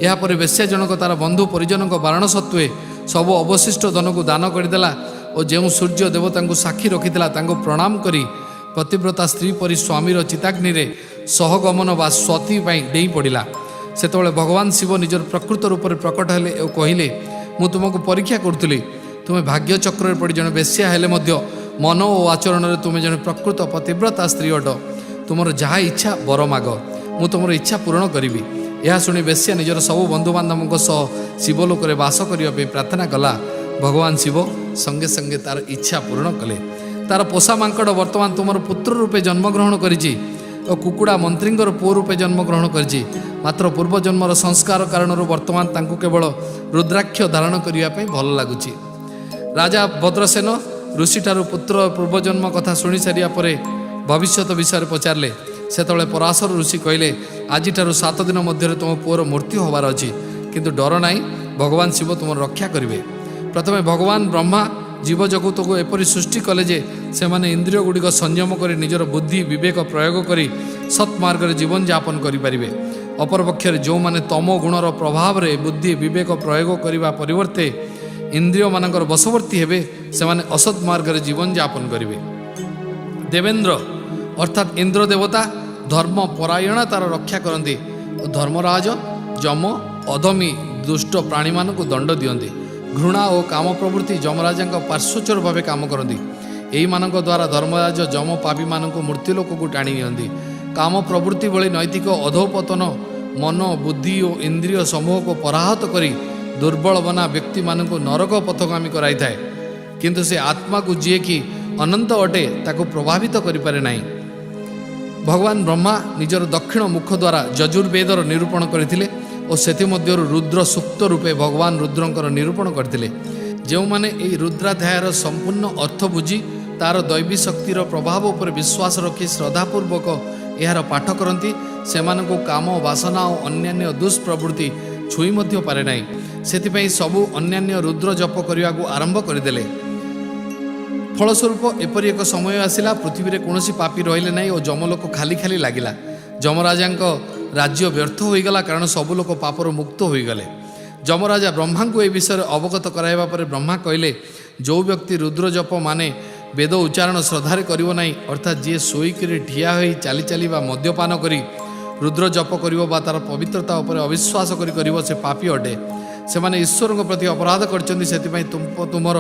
ଏହାପରେ ବେଶ୍ୟା ଜଣକ ତାର ବନ୍ଧୁ ପରିଜନଙ୍କ ବାରଣ ସତ୍ତ୍ୱେ ସବୁ ଅବଶିଷ୍ଟ ଧନକୁ ଦାନ କରିଦେଲା ଓ ଯେଉଁ ସୂର୍ଯ୍ୟ ଦେବତାଙ୍କୁ ସାକ୍ଷୀ ରଖିଥିଲା ତାଙ୍କୁ ପ୍ରଣାମ କରି ପତିବ୍ରତା ସ୍ତ୍ରୀ ପରି ସ୍ୱାମୀର ଚିତାଗ୍ନିରେ ସହଗମନ ବା ସ୍ୱତି ପାଇଁ ଡେଇଁ ପଡ଼ିଲା। ସେତେବେଳେ ଭଗବାନ ଶିବ ନିଜର ପ୍ରକୃତ ରୂପରେ ପ୍ରକଟ ହେଲେ ଓ କହିଲେ, ମୁଁ ତୁମକୁ ପରୀକ୍ଷା କରୁଥିଲି। ତୁମେ ଭାଗ୍ୟ ଚକ୍ରରେ ପଡ଼ି ଜଣେ ବେଶ୍ୟା ହେଲେ ମଧ୍ୟ ମନ ଓ ଆଚରଣରେ ତୁମେ ଜଣେ ପ୍ରକୃତ ପତିବ୍ରତା ସ୍ତ୍ରୀ ଅଟ। ତୁମର ଯାହା ଇଚ୍ଛା ବର ମାଗ, ମୁଁ ତୁମର ଇଚ୍ଛା ପୂରଣ କରିବି। ଏହା ଶୁଣି ବେଶ୍ୟା ନିଜର ସବୁ ବନ୍ଧୁବାନ୍ଧବଙ୍କ ସହ ଶିବଲୋକରେ ବାସ କରିବା ପାଇଁ ପ୍ରାର୍ଥନା କଲା। ଭଗବାନ ଶିବ ସଙ୍ଗେ ସଙ୍ଗେ ତାର ଇଚ୍ଛା ପୂରଣ କଲେ। ତାର ପୋଷା ମାଙ୍କଡ଼ ବର୍ତ୍ତମାନ ତୁମର ପୁତ୍ର ରୂପେ ଜନ୍ମଗ୍ରହଣ କରିଛି ଓ କୁକୁଡ଼ା ମନ୍ତ୍ରୀଙ୍କର ପୁଅ ରୂପେ ଜନ୍ମଗ୍ରହଣ କରିଛି। ମାତ୍ର ପୂର୍ବଜନ୍ମର ସଂସ୍କାର କାରଣରୁ ବର୍ତ୍ତମାନ ତାଙ୍କୁ କେବଳ ରୁଦ୍ରାକ୍ଷ ଧାରଣ କରିବା ପାଇଁ ଭଲ ଲାଗୁଛି। ରାଜା ଭଦ୍ରସେନ ଋଷିଠାରୁ ପୁତ୍ର ପୂର୍ବଜନ୍ମ କଥା ଶୁଣି ସାରିବା ପରେ ଭବିଷ୍ୟତ ବିଷୟରେ ପଚାରିଲେ। ସେତେବେଳେ ପରାଶର ଋଷି କହିଲେ, ଆଜିଠାରୁ 7 ଦିନ ମଧ୍ୟରେ ତୁମ ପୁଅର ମୃତ୍ୟୁ ହେବାର ଅଛି, କିନ୍ତୁ ଡର ନାହିଁ, ଭଗବାନ ଶିବ ତୁମର ରକ୍ଷା କରିବେ। ପ୍ରଥମେ ଭଗବାନ ବ୍ରହ୍ମା ଜୀବଜଗତକୁ ଏପରି ସୃଷ୍ଟି କଲେ ଯେ ସେମାନେ ଇନ୍ଦ୍ରିୟ ଗୁଡ଼ିକ ସଂଯମ କରି ନିଜର ବୁଦ୍ଧି ବିବେକ ପ୍ରୟୋଗ କରି ସତ୍ମାର୍ଗରେ ଜୀବନଯାପନ କରିପାରିବେ। ଅପରପକ୍ଷରେ ଯେଉଁମାନେ ତମ ଗୁଣର ପ୍ରଭାବରେ ବୁଦ୍ଧି ବିବେକ ପ୍ରୟୋଗ କରିବା ପରିବର୍ତ୍ତେ ଇନ୍ଦ୍ରିୟମାନଙ୍କର ବଶବର୍ତ୍ତୀ ହେବେ, ସେମାନେ ଅସତ୍ ମାର୍ଗରେ ଜୀବନଯାପନ କରିବେ। ଦେବେନ୍ଦ୍ର ଅର୍ଥାତ୍ ଇନ୍ଦ୍ର ଦେବତା ଧର୍ମ ପରାୟଣତାର ରକ୍ଷା କରନ୍ତି ଓ ଧର୍ମରାଜ ଯମ ଅଧମୀ ଦୁଷ୍ଟ ପ୍ରାଣୀମାନଙ୍କୁ ଦଣ୍ଡ ଦିଅନ୍ତି। ଘୃଣା ଓ କାମ ପ୍ରବୃତ୍ତି ଯମରାଜାଙ୍କ ପାର୍ଶ୍ୱଚର ଭାବେ କାମ କରନ୍ତି। ଏହିମାନଙ୍କ ଦ୍ୱାରା ଧର୍ମରାଜ ଯମ ପାପୀମାନଙ୍କୁ ମୃତ୍ୟୁଲୋକକୁ ଟାଣି ନିଅନ୍ତି। କାମ ପ୍ରବୃତ୍ତି ଭଳି ନୈତିକ ଅଧୋପତନ ମନ ବୁଦ୍ଧି ଓ ଇନ୍ଦ୍ରିୟ ସମୂହକୁ ପରାହତ କରି ଦୁର୍ବଳ ବନା ବ୍ୟକ୍ତିମାନଙ୍କୁ ନରକ ପଥଗାମୀ କରାଇଥାଏ, କିନ୍ତୁ ସେ ଆତ୍ମାକୁ ଯିଏକି ଅନନ୍ତ ଅଟେ ତାକୁ ପ୍ରଭାବିତ କରିପାରେ ନାହିଁ। ଭଗବାନ ବ୍ରହ୍ମା ନିଜର ଦକ୍ଷିଣ ମୁଖ ଦ୍ୱାରା ଯଜୁର୍ବେଦର ନିରୂପଣ କରିଥିଲେ ଓ ସେଥିମଧ୍ୟରୁ ରୁଦ୍ର ସୁକ୍ତ ରୂପେ ଭଗବାନ ରୁଦ୍ରଙ୍କର ନିରୂପଣ କରିଥିଲେ। ଯେଉଁମାନେ ଏହି ରୁଦ୍ରାଧ୍ୟାୟର ସମ୍ପୂର୍ଣ୍ଣ ଅର୍ଥ ବୁଝି ତାର ଦୈବୀ ଶକ୍ତିର ପ୍ରଭାବ ଉପରେ ବିଶ୍ୱାସ ରଖି ଶ୍ରଦ୍ଧାପୂର୍ବକ ଏହାର ପାଠ କରନ୍ତି, ସେମାନଙ୍କୁ କାମ ବାସନା ଓ ଅନ୍ୟାନ୍ୟ ଦୁଷ୍ପ୍ରବୃତ୍ତି ଛୁଇଁ ମଧ୍ୟ ପାରେ ନାହିଁ। ସେଥିପାଇଁ ସବୁ ଅନ୍ୟାନ୍ୟ ରୁଦ୍ର ଜପ କରିବାକୁ ଆରମ୍ଭ କରିଦେଲେ। ଫଳସ୍ୱରୂପ ଏପରି ଏକ ସମୟ ଆସିଲା, ପୃଥିବୀରେ କୌଣସି ପାପୀ ରହିଲେ ନାହିଁ ଓ ଯମଲୋକ ଖାଲି ଖାଲି ଲାଗିଲା। ଯମରାଜାଙ୍କ ରାଜ୍ୟ ବ୍ୟର୍ଥ ହୋଇଗଲା, କାରଣ ସବୁ ଲୋକ ପାପରୁ ମୁକ୍ତ ହୋଇଗଲେ। ଯମରାଜା ବ୍ରହ୍ମାଙ୍କୁ ଏ ବିଷୟରେ ଅବଗତ କରାଇବା ପରେ ବ୍ରହ୍ମା କହିଲେ, ଯେଉଁ ବ୍ୟକ୍ତି ରୁଦ୍ର ଜପ ମାନେ ବେଦ ଉଚ୍ଚାରଣ ଶ୍ରଦ୍ଧାରେ କରିବ ନାହିଁ, ଅର୍ଥାତ୍ ଯିଏ ଶୋଇକରି ଠିଆ ହୋଇ ଚାଲି ଚାଲି ବା ମଦ୍ୟପାନ କରି ରୁଦ୍ର ଜପ କରିବ ବା ତାର ପବିତ୍ରତା ଉପରେ ଅବିଶ୍ୱାସ କରି କରିବ, ସେ ପାପୀ ଅଟେ। ସେମାନେ ଈଶ୍ୱରଙ୍କ ପ୍ରତି ଅପରାଧ କରିଛନ୍ତି, ସେଥିପାଇଁ ତୁମର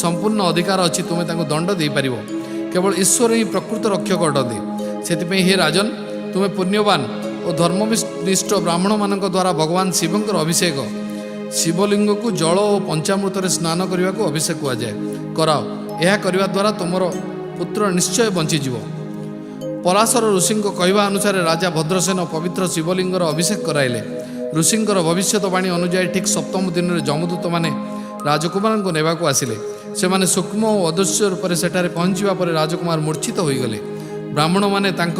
ସମ୍ପୂର୍ଣ୍ଣ ଅଧିକାର ଅଛି, ତୁମେ ତାଙ୍କୁ ଦଣ୍ଡ ଦେଇପାରିବ। କେବଳ ଈଶ୍ୱର ହିଁ ପ୍ରକୃତ ରକ୍ଷକ ଅଟନ୍ତି। ସେଥିପାଇଁ ହେ ରାଜନ, ତୁମେ ପୁଣ୍ୟବାନ ଓ ଧର୍ମନିଷ୍ଠ ବ୍ରାହ୍ମଣମାନଙ୍କ ଦ୍ୱାରା ଭଗବାନ ଶିବଙ୍କର ଅଭିଷେକ ଶିବଲିଙ୍ଗକୁ ଜଳ ଓ ପଞ୍ଚାମୃତରେ ସ୍ନାନ କରିବାକୁ ଅଭିଷେକ କୁହାଯାଏ, କରାଅ। ଏହା କରିବା ଦ୍ୱାରା ତୁମର ପୁତ୍ର ନିଶ୍ଚୟ ବଞ୍ଚିଯିବ। ପରାଶର ଋଷିଙ୍କ କହିବା ଅନୁସାରେ ରାଜା ଭଦ୍ରସେନ ପବିତ୍ର ଶିବଲିଙ୍ଗର ଅଭିଷେକ କରାଇଲେ। ଋଷିଙ୍କର ଭବିଷ୍ୟତବାଣୀ ଅନୁଯାୟୀ ଠିକ୍ 7ମ ଦିନରେ ଯମଦୂତମାନେ ରାଜକୁମାରଙ୍କୁ ନେବାକୁ ଆସିଲେ। ସେମାନେ ସୂକ୍ଷ୍ମ ଓ ଅଦୃଶ୍ୟ ରୂପରେ ସେଠାରେ ପହଞ୍ଚିବା ପରେ ରାଜକୁମାର ମୂର୍ଚ୍ଛିତ ହୋଇଗଲେ। ବ୍ରାହ୍ମଣମାନେ ତାଙ୍କ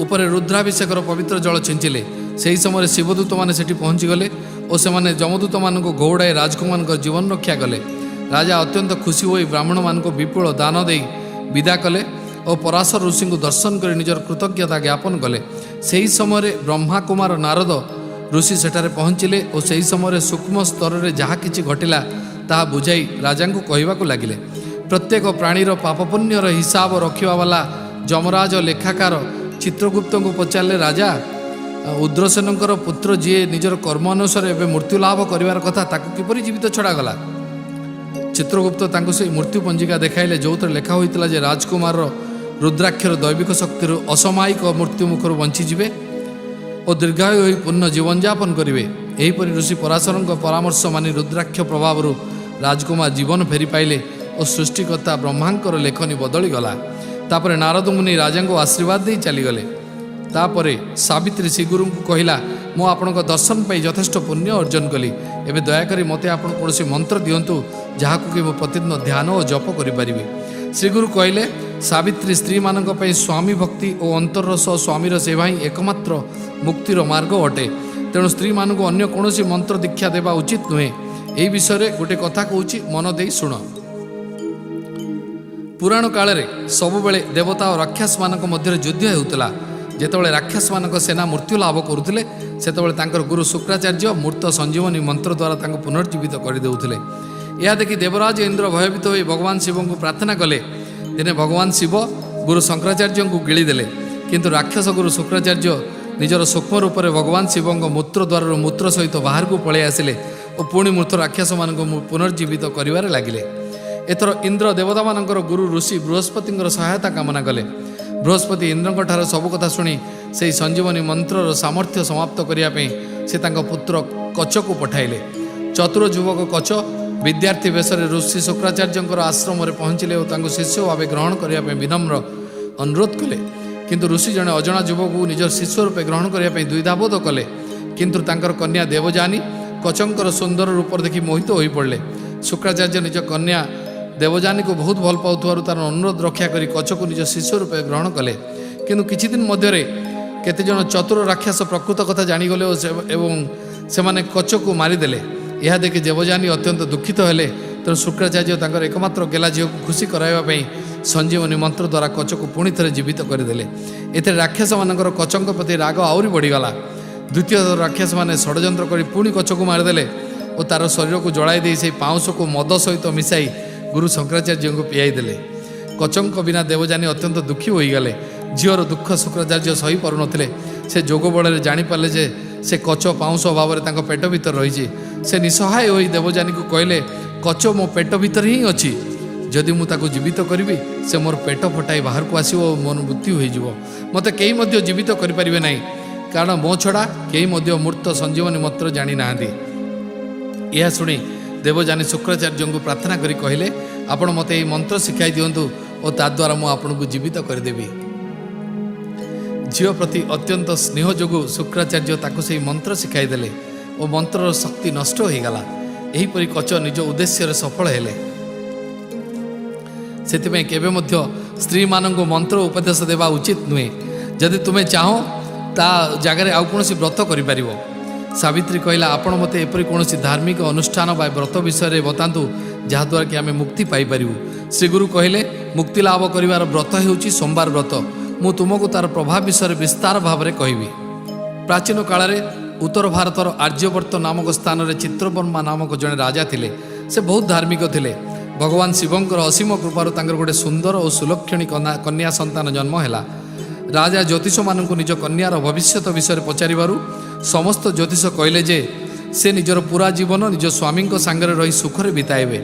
ଉପରେ ରୁଦ୍ରାଭିଷେକର ପବିତ୍ର ଜଳ ଛିଞ୍ଚିଲେ। ସେହି ସମୟରେ ଶିବଦୂତମାନେ ସେଠି ପହଞ୍ଚିଗଲେ ଓ ସେମାନେ ଯମଦୂତମାନଙ୍କୁ ଘଉଡ଼ାଇ ରାଜକୁମାରଙ୍କ ଜୀବନ ରକ୍ଷା କଲେ। ରାଜା ଅତ୍ୟନ୍ତ ଖୁସି ହୋଇ ବ୍ରାହ୍ମଣମାନଙ୍କୁ ବିପୁଳ ଦାନ ଦେଇ ବିଦା କଲେ ଓ ପରାଶର ଋଷିଙ୍କୁ ଦର୍ଶନ କରି ନିଜର କୃତଜ୍ଞତା ଜ୍ଞାପନ କଲେ। ସେହି ସମୟରେ ବ୍ରହ୍ମାକୁମାର ନାରଦ ଋଷି ସେଠାରେ ପହଞ୍ଚିଲେ ଓ ସେହି ସମୟରେ ସୂକ୍ଷ୍ମ ସ୍ତରରେ ଯାହା କିଛି ଘଟିଲା ତାହା ବୁଝାଇ ରାଜାଙ୍କୁ କହିବାକୁ ଲାଗିଲେ। ପ୍ରତ୍ୟେକ ପ୍ରାଣୀର ପାପପୁଣ୍ୟର ହିସାବ ରଖିବା ବାଲା ଯମରାଜ ଲେଖାକାର ଚିତ୍ରଗୁପ୍ତଙ୍କୁ ପଚାରିଲେ, ରାଜା, ଉଦ୍ରସେନଙ୍କର ପୁତ୍ର ଯିଏ ନିଜର କର୍ମ ଅନୁସାରେ ଏବେ ମୃତ୍ୟୁ ଲାଭ କରିବାର କଥା, ତାକୁ କିପରି ଜୀବିତ ଛଡ଼ାଗଲା? ଚିତ୍ରଗୁପ୍ତ ତାଙ୍କୁ ସେହି ମୃତ୍ୟୁ ପଞ୍ଜିକା ଦେଖାଇଲେ, ଯେଉଁଥିରେ ଲେଖା ହୋଇଥିଲା ଯେ ରାଜକୁମାରର ରୁଦ୍ରାକ୍ଷର ଦୈବିକ ଶକ୍ତିରୁ ଅସମାୟିକ ମୃତ୍ୟୁ ମୁଖରୁ ବଞ୍ଚିଯିବେ ଓ ଦୀର୍ଘାୟୁ ହୋଇ ପୂର୍ଣ୍ଣ ଜୀବନଯାପନ କରିବେ। ଏହିପରି ଋଷି ପରାଶରଙ୍କ ପରାମର୍ଶ ମାନି ରୁଦ୍ରାକ୍ଷ ପ୍ରଭାବରୁ ରାଜକୁମାର ଜୀବନ ଫେରି ପାଇଲେ ଓ ସୃଷ୍ଟିକର୍ତ୍ତା ବ୍ରହ୍ମାଙ୍କର ଲେଖନୀ ବଦଳିଗଲା। ତାପରେ ନାରଦ ମୁନି ରାଜାଙ୍କୁ ଆଶୀର୍ବାଦ ଦେଇ ଚାଲିଗଲେ। ତାପରେ ସାବିତ୍ରୀ ଶ୍ରୀଗୁରୁଙ୍କୁ କହିଲା, ମୁଁ ଆପଣଙ୍କ ଦର୍ଶନ ପାଇଁ ଯଥେଷ୍ଟ ପୁଣ୍ୟ ଅର୍ଜନ କଲି। ଏବେ ଦୟାକରି ମୋତେ ଆପଣ କୌଣସି ମନ୍ତ୍ର ଦିଅନ୍ତୁ ଯାହାକୁ କି ମୁଁ ପ୍ରତିଦିନ ଧ୍ୟାନ ଓ ଜପ କରିପାରିବି। ଶ୍ରୀଗୁରୁ କହିଲେ, ସାବିତ୍ରୀ ସ୍ତ୍ରୀମାନଙ୍କ ପାଇଁ ସ୍ୱାମୀ ଭକ୍ତି ଓ ଅନ୍ତରର ସହ ସ୍ୱାମୀର ସେବା ହିଁ ଏକମାତ୍ର ମୁକ୍ତିର ମାର୍ଗ ଅଟେ। ତେଣୁ ସ୍ତ୍ରୀମାନଙ୍କୁ ଅନ୍ୟ କୌଣସି ମନ୍ତ୍ର ଦୀକ୍ଷା ଦେବା ଉଚିତ ନୁହେଁ। ଏହି ବିଷୟରେ ଗୋଟେ କଥା କହୁଛି, ମନ ଦେଇ ଶୁଣ। ପୁରାଣ କାଳରେ ସବୁବେଳେ ଦେବତା ଓ ରାକ୍ଷସମାନଙ୍କ ମଧ୍ୟରେ ଯୁଦ୍ଧ ହେଉଥିଲା। ଯେତେବେଳେ ରାକ୍ଷସମାନଙ୍କ ସେନା ମୃତ୍ୟୁ ଲାଭ କରୁଥିଲେ, ସେତେବେଳେ ତାଙ୍କର ଗୁରୁ ଶୁକ୍ରାଚାର୍ଯ୍ୟ ମୂର୍ତ୍ତ ସଞ୍ଜୀବନୀ ମନ୍ତ୍ର ଦ୍ୱାରା ତାଙ୍କୁ ପୁନର୍ଜୀବିତ କରିଦେଉଥିଲେ। ଏହା ଦେଖି ଦେବରାଜ ଇନ୍ଦ୍ର ଭୟଭୀତ ହୋଇ ଭଗବାନ ଶିବଙ୍କୁ ପ୍ରାର୍ଥନା କଲେ। ଦିନେ ଭଗବାନ ଶିବ ଗୁରୁ ଶଙ୍କରାଚାର୍ଯ୍ୟଙ୍କୁ ଗିଳିଦେଲେ, କିନ୍ତୁ ରାକ୍ଷସ ଗୁରୁ ଶୁକ୍ରାଚାର୍ଯ୍ୟ ନିଜର ସୂକ୍ଷ୍ମ ରୂପରେ ଭଗବାନ ଶିବଙ୍କ ମୂତ୍ର ଦ୍ୱାରରୁ ମୂତ୍ର ସହିତ ବାହାରକୁ ପଳାଇ ଆସିଲେ ଓ ପୁଣି ମୃତ ରାକ୍ଷସମାନଙ୍କୁ ପୁନର୍ଜୀବିତ କରିବାରେ ଲାଗିଲେ। ଏଥର ଇନ୍ଦ୍ର ଦେବତାମାନଙ୍କର ଗୁରୁ ଋଷି ବୃହସ୍ପତିଙ୍କର ସହାୟତା କାମନା କଲେ। ବୃହସ୍ପତି ଇନ୍ଦ୍ରଙ୍କଠାରେ ସବୁ କଥା ଶୁଣି ସେହି ସଞ୍ଜୀବନୀ ମନ୍ତ୍ରର ସାମର୍ଥ୍ୟ ସମାପ୍ତ କରିବା ପାଇଁ ସେ ତାଙ୍କ ପୁତ୍ର କଚକୁ ପଠାଇଲେ। ଚତୁର ଯୁବକ କଚ ବିଦ୍ୟାର୍ଥୀ ବେଶରେ ଋଷି ଶୁକ୍ରାଚାର୍ଯ୍ୟଙ୍କର ଆଶ୍ରମରେ ପହଞ୍ଚିଲେ ଓ ତାଙ୍କୁ ଶିଷ୍ୟ ଭାବେ ଗ୍ରହଣ କରିବା ପାଇଁ ବିନମ୍ର ଅନୁରୋଧ କଲେ। କିନ୍ତୁ ଋଷି ଜଣେ ଅଜଣା ଯୁବକକୁ ନିଜର ଶିଷ୍ୟ ରୂପେ ଗ୍ରହଣ କରିବା ପାଇଁ ଦ୍ୱିଧାବୋଧ କଲେ। କିନ୍ତୁ ତାଙ୍କର କନ୍ୟା ଦେବଯାନୀ କଚଙ୍କର ସୁନ୍ଦର ରୂପ ଦେଖି ମୋହିତ ହୋଇପଡ଼ିଲେ। ଶୁକ୍ରାଚାର୍ଯ୍ୟ ନିଜ କନ୍ୟା ଦେବଯାନୀକୁ ବହୁତ ଭଲ ପାଉଥିବାରୁ ତାର ଅନୁରୋଧ ରକ୍ଷା କରି କଚକୁ ନିଜ ଶିଷ୍ୟ ରୂପେ ଗ୍ରହଣ କଲେ। କିନ୍ତୁ କିଛିଦିନ ମଧ୍ୟରେ କେତେଜଣ ଚତୁର ରାକ୍ଷସ ପ୍ରକୃତ କଥା ଜାଣିଗଲେ ଏବଂ ସେମାନେ କଚକୁ ମାରିଦେଲେ। ଏହା ଦେଖି ଦେବଯାନୀ ଅତ୍ୟନ୍ତ ଦୁଃଖିତ ହେଲେ। ତେଣୁ ଶୁକ୍ରାଚାର୍ଯ୍ୟ ତାଙ୍କର ଏକମାତ୍ର ଗେଲା ଝିଅକୁ ଖୁସି କରାଇବା ପାଇଁ ସଞ୍ଜୀବନୀ ମନ୍ତ୍ର ଦ୍ୱାରା କଚକୁ ପୁଣି ଥରେ ଜୀବିତ କରିଦେଲେ। ଏଥିରେ ରାକ୍ଷସମାନଙ୍କର କଚଙ୍କ ପ୍ରତି ରାଗ ଆହୁରି ବଢ଼ିଗଲା। ଦ୍ୱିତୀୟ ରାକ୍ଷସମାନେ ଷଡ଼ଯନ୍ତ୍ର କରି ପୁଣି କଚକୁ ମାରିଦେଲେ ଓ ତାର ଶରୀରକୁ ଜଳାଇ ଦେଇ ସେହି ପାଉଁଶକୁ ମଦ ସହିତ ମିଶାଇ ଗୁରୁ ଶଙ୍କରାଚାର୍ଯ୍ୟଙ୍କୁ ପିଆଇ ଦେଲେ। କଚଙ୍କ ବିନା ଦେବଯାନୀ ଅତ୍ୟନ୍ତ ଦୁଃଖୀ ହୋଇଗଲେ। ଝିଅର ଦୁଃଖ ଶୁକ୍ରାଚାର୍ଯ୍ୟ ସହିପାରୁନଥିଲେ। ସେ ଯୋଗ ବଳରେ ଜାଣିପାରିଲେ ଯେ ସେ କଚ ପାଉଁଶ ଭାବରେ ତାଙ୍କ ପେଟ ଭିତରେ ରହିଛି। ସେ ନିଃସହାୟ ହୋଇ ଦେବଯାନୀକୁ କହିଲେ, କଚ ମୋ ପେଟ ଭିତରେ ହିଁ ଅଛି। ଯଦି ମୁଁ ତାକୁ ଜୀବିତ କରିବି, ସେ ମୋର ପେଟ ଫଟାଇ ବାହାରକୁ ଆସିବ ଓ ମୋର ମୃତ୍ୟୁ ହୋଇଯିବ। ମୋତେ କେହି ମଧ୍ୟ ଜୀବିତ କରିପାରିବେ ନାହିଁ, କାରଣ ମୋ ଛଡ଼ା କେହି ମଧ୍ୟ ମୂର୍ତ୍ତ ସଞ୍ଜୀବନୀ ମନ୍ତ୍ର ଜାଣିନାହାନ୍ତି। ଏହା ଶୁଣି ଦେବଯାନୀ ଶୁକ୍ରାଚାର୍ଯ୍ୟଙ୍କୁ ପ୍ରାର୍ଥନା କରି କହିଲେ, ଆପଣ ମୋତେ ଏହି ମନ୍ତ୍ର ଶିଖାଇ ଦିଅନ୍ତୁ ଓ ତାଦ୍ୱାରା ମୁଁ ଆପଣଙ୍କୁ ଜୀବିତ କରିଦେବି। ଝିଅ ପ୍ରତି ଅତ୍ୟନ୍ତ ସ୍ନେହ ଯୋଗୁଁ ଶୁକ୍ରାଚାର୍ଯ୍ୟ ତାକୁ ସେହି ମନ୍ତ୍ର ଶିଖାଇ ଦେଲେ ଓ ମନ୍ତ୍ରର ଶକ୍ତି ନଷ୍ଟ ହୋଇଗଲା। ଏହିପରି କଚ ନିଜ ଉଦ୍ଦେଶ୍ୟରେ ସଫଳ ହେଲେ। ସେଥିପାଇଁ କେବେ ମଧ୍ୟ ସ୍ତ୍ରୀମାନଙ୍କୁ ମନ୍ତ୍ର ଉପଦେଶ ଦେବା ଉଚିତ ନୁହେଁ। ଯଦି ତୁମେ ଚାହଁ ତା ଜାଗାରେ ଆଉ କୌଣସି ବ୍ରତ କରିପାରିବ। ସାବିତ୍ରୀ କହିଲା, ଆପଣ ମୋତେ ଏପରି କୌଣସି ଧାର୍ମିକ ଅନୁଷ୍ଠାନ ବା ବ୍ରତ ବିଷୟରେ ବତାନ୍ତୁ ଯାହାଦ୍ୱାରା କି ଆମେ ମୁକ୍ତି ପାଇପାରିବୁ। ଶ୍ରୀଗୁରୁ କହିଲେ, ମୁକ୍ତି ଲାଭ କରିବାର ବ୍ରତ ହେଉଛି ସୋମବାର ବ୍ରତ। ମୁଁ ତୁମକୁ ତାର ପ୍ରଭାବ ବିଷୟରେ ବିସ୍ତାର ଭାବରେ କହିବି। ପ୍ରାଚୀନ କାଳରେ ଉତ୍ତର ଭାରତର ଆର୍ଯ୍ୟବର୍ତ୍ତ ନାମକ ସ୍ଥାନରେ ଚିତ୍ରବର୍ମା ନାମକ ଜଣେ ରାଜା ଥିଲେ। ସେ ବହୁତ ଧାର୍ମିକ ଥିଲେ। ଭଗବାନ ଶିବଙ୍କର ଅସୀମ କୃପାରୁ ତାଙ୍କର ଗୋଟେ ସୁନ୍ଦର ଓ ସୁଲକ୍ଷଣୀ କନ୍ୟା ସନ୍ତାନ ଜନ୍ମ ହେଲା। ରାଜା ଜ୍ୟୋତିଷମାନଙ୍କୁ ନିଜ କନ୍ୟାର ଭବିଷ୍ୟତ ବିଷୟରେ ପଚାରିବାରୁ ସମସ୍ତ ଜ୍ୟୋତିଷ କହିଲେ ଯେ ସେ ନିଜର ପୁରା ଜୀବନ ନିଜ ସ୍ୱାମୀଙ୍କ ସାଙ୍ଗରେ ରହି ସୁଖରେ ବିତାଇବେ।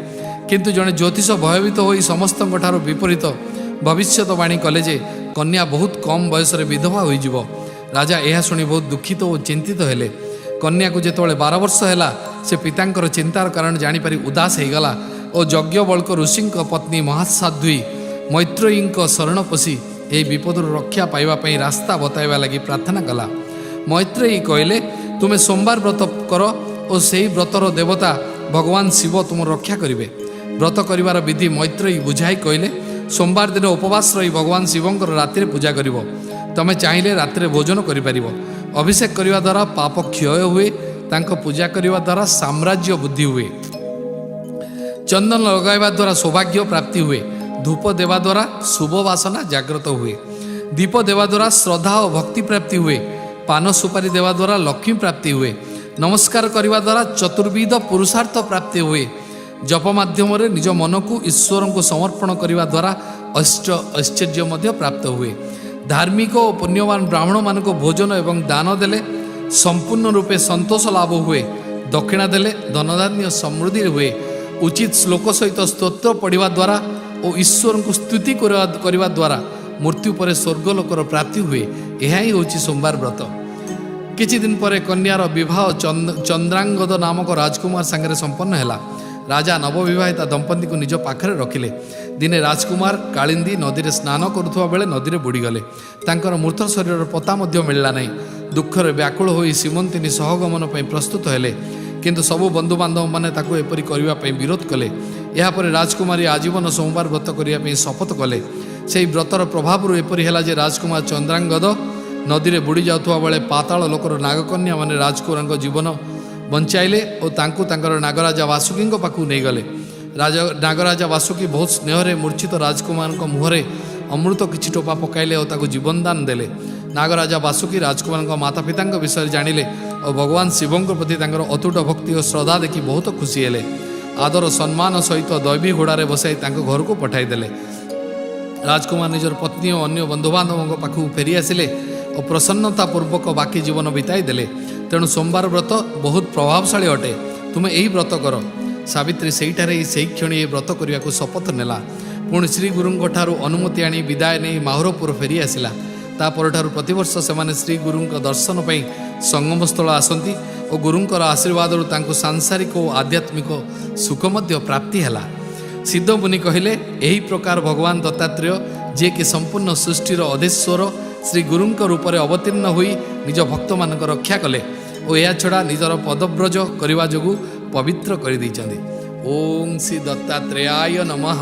କିନ୍ତୁ ଜଣେ ଜ୍ୟୋତିଷ ଭୟଭୀତ ହୋଇ ସମସ୍ତଙ୍କ ଠାରୁ ବିପରୀତ ଭବିଷ୍ୟତବାଣୀ କଲେ ଯେ କନ୍ୟା ବହୁତ କମ୍ ବୟସରେ ବିଧବା ହୋଇଯିବ। ରାଜା ଏହା ଶୁଣି ବହୁତ ଦୁଃଖିତ ଓ ଚିନ୍ତିତ ହେଲେ। କନ୍ୟାକୁ ଯେତେବେଳେ 12 ବର୍ଷ ହେଲା, ସେ ପିତାଙ୍କର ଚିନ୍ତାର କାରଣ ଜାଣିପାରି ଉଦାସ ହୋଇଗଲା ଓ ଯଜ୍ଞବଳ୍କ ଋଷିଙ୍କ ପତ୍ନୀ ମହାସାଧ୍ୱୀ ମୈତ୍ରେୟୀଙ୍କ ଶରଣ ପଶି ଏହି ବିପଦରୁ ରକ୍ଷା ପାଇବା ପାଇଁ ରାସ୍ତା ବତାଇବା ଲାଗି ପ୍ରାର୍ଥନା କଲା। ମୈତ୍ରେୟୀ କହିଲେ, ତୁମେ ସୋମବାର ବ୍ରତ କର ଓ ସେହି ବ୍ରତର ଦେବତା ଭଗବାନ ଶିବ ତୁମର ରକ୍ଷା କରିବେ। ବ୍ରତ କରିବାର ବିଧି ମୈତ୍ରେୟୀ ବୁଝାଇ କହିଲେ, ସୋମବାର ଦିନ ଉପବାସ ରହି ଭଗବାନ ଶିବଙ୍କର ରାତିରେ ପୂଜା କରିବ। ତମେ ଚାହିଁଲେ ରାତିରେ ଭୋଜନ କରିପାରିବ। ଅଭିଷେକ କରିବା ଦ୍ୱାରା ପାପ କ୍ଷୟ ହୁଏ। ତାଙ୍କ ପୂଜା କରିବା ଦ୍ୱାରା ସାମ୍ରାଜ୍ୟ ବୃଦ୍ଧି ହୁଏ। ଚନ୍ଦନ ଲଗାଇବା ଦ୍ୱାରା ସୌଭାଗ୍ୟ ପ୍ରାପ୍ତି ହୁଏ। ଧୂପ ଦେବା ଦ୍ୱାରା ଶୁଭ ବାସନା ଜାଗ୍ରତ ହୁଏ। ଦୀପ ଦେବା ଦ୍ୱାରା ଶ୍ରଦ୍ଧା ଓ ଭକ୍ତି ପ୍ରାପ୍ତି ହୁଏ। ପାନ ସୁପାରି ଦେବା ଦ୍ୱାରା ଲକ୍ଷ୍ମୀ ପ୍ରାପ୍ତି ହୁଏ। ନମସ୍କାର କରିବା ଦ୍ୱାରା ଚତୁର୍ବିଧ ପୁରୁଷାର୍ଥ ପ୍ରାପ୍ତି ହୁଏ। ଜପ ମାଧ୍ୟମରେ ନିଜ ମନକୁ ଈଶ୍ୱରଙ୍କୁ ସମର୍ପଣ କରିବା ଦ୍ୱାରା ଐଶ୍ୱର୍ଯ୍ୟ ମଧ୍ୟ ପ୍ରାପ୍ତ ହୁଏ। ଧାର୍ମିକ ଓ ପୁଣ୍ୟବାନ ବ୍ରାହ୍ମଣମାନଙ୍କୁ ଭୋଜନ ଏବଂ ଦାନ ଦେଲେ ସମ୍ପୂର୍ଣ୍ଣ ରୂପେ ସନ୍ତୋଷ ଲାଭ ହୁଏ। ଦକ୍ଷିଣା ଦେଲେ ଧନଧାନ୍ୟ ସମୃଦ୍ଧି ହୁଏ। ଉଚିତ ଶ୍ଲୋକ ସହିତ ସ୍ତୋତ୍ର ପଢ଼ିବା ଦ୍ୱାରା ଓ ଈଶ୍ୱରଙ୍କୁ ସ୍ତୁତି କରିବା ଦ୍ୱାରା ମୃତ୍ୟୁ ପରେ ସ୍ୱର୍ଗଲୋକର ପ୍ରାପ୍ତି ହୁଏ। ଏହା ହିଁ ହେଉଛି ସୋମବାର ବ୍ରତ। କିଛି ଦିନ ପରେ କନ୍ୟାର ବିବାହ ଚନ୍ଦ୍ରାଙ୍ଗଦ ନାମକ ରାଜକୁମାର ସାଙ୍ଗରେ ସମ୍ପନ୍ନ ହେଲା। ରାଜା ନବବିବାହିତା ଦମ୍ପତିଙ୍କୁ ନିଜ ପାଖରେ ରଖିଲେ। ଦିନେ ରାଜକୁମାର କାଳିନ୍ଦୀ ନଦୀରେ ସ୍ନାନ କରୁଥିବା ବେଳେ ନଦୀରେ ବୁଡ଼ିଗଲେ। ତାଙ୍କର ମୃତ ଶରୀରର ପତା ମଧ୍ୟ ମିଳିଲା ନାହିଁ। ଦୁଃଖରେ ବ୍ୟାକୁଳ ହୋଇ ଶ୍ରୀମନ୍ତିନୀ ସହଗମନ ପାଇଁ ପ୍ରସ୍ତୁତ ହେଲେ, କିନ୍ତୁ ସବୁ ବନ୍ଧୁବାନ୍ଧବମାନେ ତାକୁ ଏପରି କରିବା ପାଇଁ ବିରୋଧ କଲେ। ଏହାପରେ ରାଜକୁମାରୀ ଆଜୀବନ ସୋମବାର ବ୍ରତ କରିବା ପାଇଁ ଶପଥ କଲେ। ସେହି ବ୍ରତର ପ୍ରଭାବରୁ ଏପରି ହେଲା ଯେ ରାଜକୁମାର ଚନ୍ଦ୍ରାଙ୍ଗଦ ନଦୀରେ ବୁଡ଼ି ଯାଉଥିବା ବେଳେ ପାତାଳ ଲୋକର ନାଗକନ୍ୟାମାନେ ରାଜକୁମାରଙ୍କ ଜୀବନ ବଞ୍ଚାଇଲେ ଓ ତାଙ୍କୁ ତାଙ୍କର ନାଗରାଜା ବାସୁକୀଙ୍କ ପାଖକୁ ନେଇଗଲେ। ନାଗରାଜା ବାସୁକୀ ବହୁତ ସ୍ନେହରେ ମୂର୍ଚ୍ଛିତ ରାଜକୁମାରଙ୍କ ମୁହଁରେ ଅମୃତ କିଛି ଟୋପା ପକାଇଲେ ଓ ତାକୁ ଜୀବନଦାନ ଦେଲେ। ନାଗରାଜା ବାସୁକୀ ରାଜକୁମାରଙ୍କ ମାତା ପିତାଙ୍କ ବିଷୟରେ ଜାଣିଲେ ଓ ଭଗବାନ ଶିବଙ୍କ ପ୍ରତି ତାଙ୍କର ଅତୁଟ ଭକ୍ତି ଓ ଶ୍ରଦ୍ଧା ଦେଖି ବହୁତ ଖୁସି ହେଲେ। ଆଦର ସମ୍ମାନ ସହିତ ଦୈବୀ ଘୋଡ଼ାରେ ବସାଇ ତାଙ୍କ ଘରକୁ ପଠାଇଦେଲେ। ରାଜକୁମାର ନିଜର ପତ୍ନୀ ଓ ଅନ୍ୟ ବନ୍ଧୁବାନ୍ଧବଙ୍କ ପାଖକୁ ଫେରି ଆସିଲେ ଓ ପ୍ରସନ୍ନତାପୂର୍ବକ ବାକି ଜୀବନ ବିତାଇ ଦେଲେ। ତେଣୁ ସୋମବାର ବ୍ରତ ବହୁତ ପ୍ରଭାବଶାଳୀ ଅଟେ। ତୁମେ ଏହି ବ୍ରତ କର। ସାବିତ୍ରୀ ସେହିଠାରେ ସେହି କ୍ଷଣି ଏହି ବ୍ରତ କରିବାକୁ ଶପଥ ନେଲା। ପୁଣି ଶ୍ରୀ ଗୁରୁଙ୍କ ଠାରୁ ଅନୁମତି ଆଣି ବିଦାୟ ନେଇ ମାହୁରପୁର ଫେରି ଆସିଲା। ତା ପରଠାରୁ ପ୍ରତିବର୍ଷ ସେମାନେ ଶ୍ରୀ ଗୁରୁଙ୍କ ଦର୍ଶନ ପାଇଁ ସଙ୍ଗମସ୍ଥଳ ଆସନ୍ତି ଓ ଗୁରୁଙ୍କର ଆଶୀର୍ବାଦରୁ ତାଙ୍କୁ ସାଂସାରିକ ଓ ଆଧ୍ୟାତ୍ମିକ ସୁଖ ମଧ୍ୟ ପ୍ରାପ୍ତି ହେଲା। ସିଦ୍ଧମୁନି କହିଲେ, ଏହି ପ୍ରକାର ଭଗବାନ ଦତ୍ତାତ୍ରେୟ ଯିଏକି ସମ୍ପୂର୍ଣ୍ଣ ସୃଷ୍ଟିର ଅଧୀଶ୍ୱର ଶ୍ରୀ ଗୁରୁଙ୍କ ରୂପରେ ଅବତୀର୍ଣ୍ଣ ହୋଇ ନିଜ ଭକ୍ତମାନଙ୍କ ରକ୍ଷା କଲେ ଓ ଏହାଛଡ଼ା ନିଜର ପଦବ୍ରଜ କରିବା ଯୋଗୁଁ ପବିତ୍ର କରିଦେଇଛନ୍ତି। ଓಂ ଶ୍ରୀ ଦତ୍ତାତ୍ରେୟାୟ ନମଃ।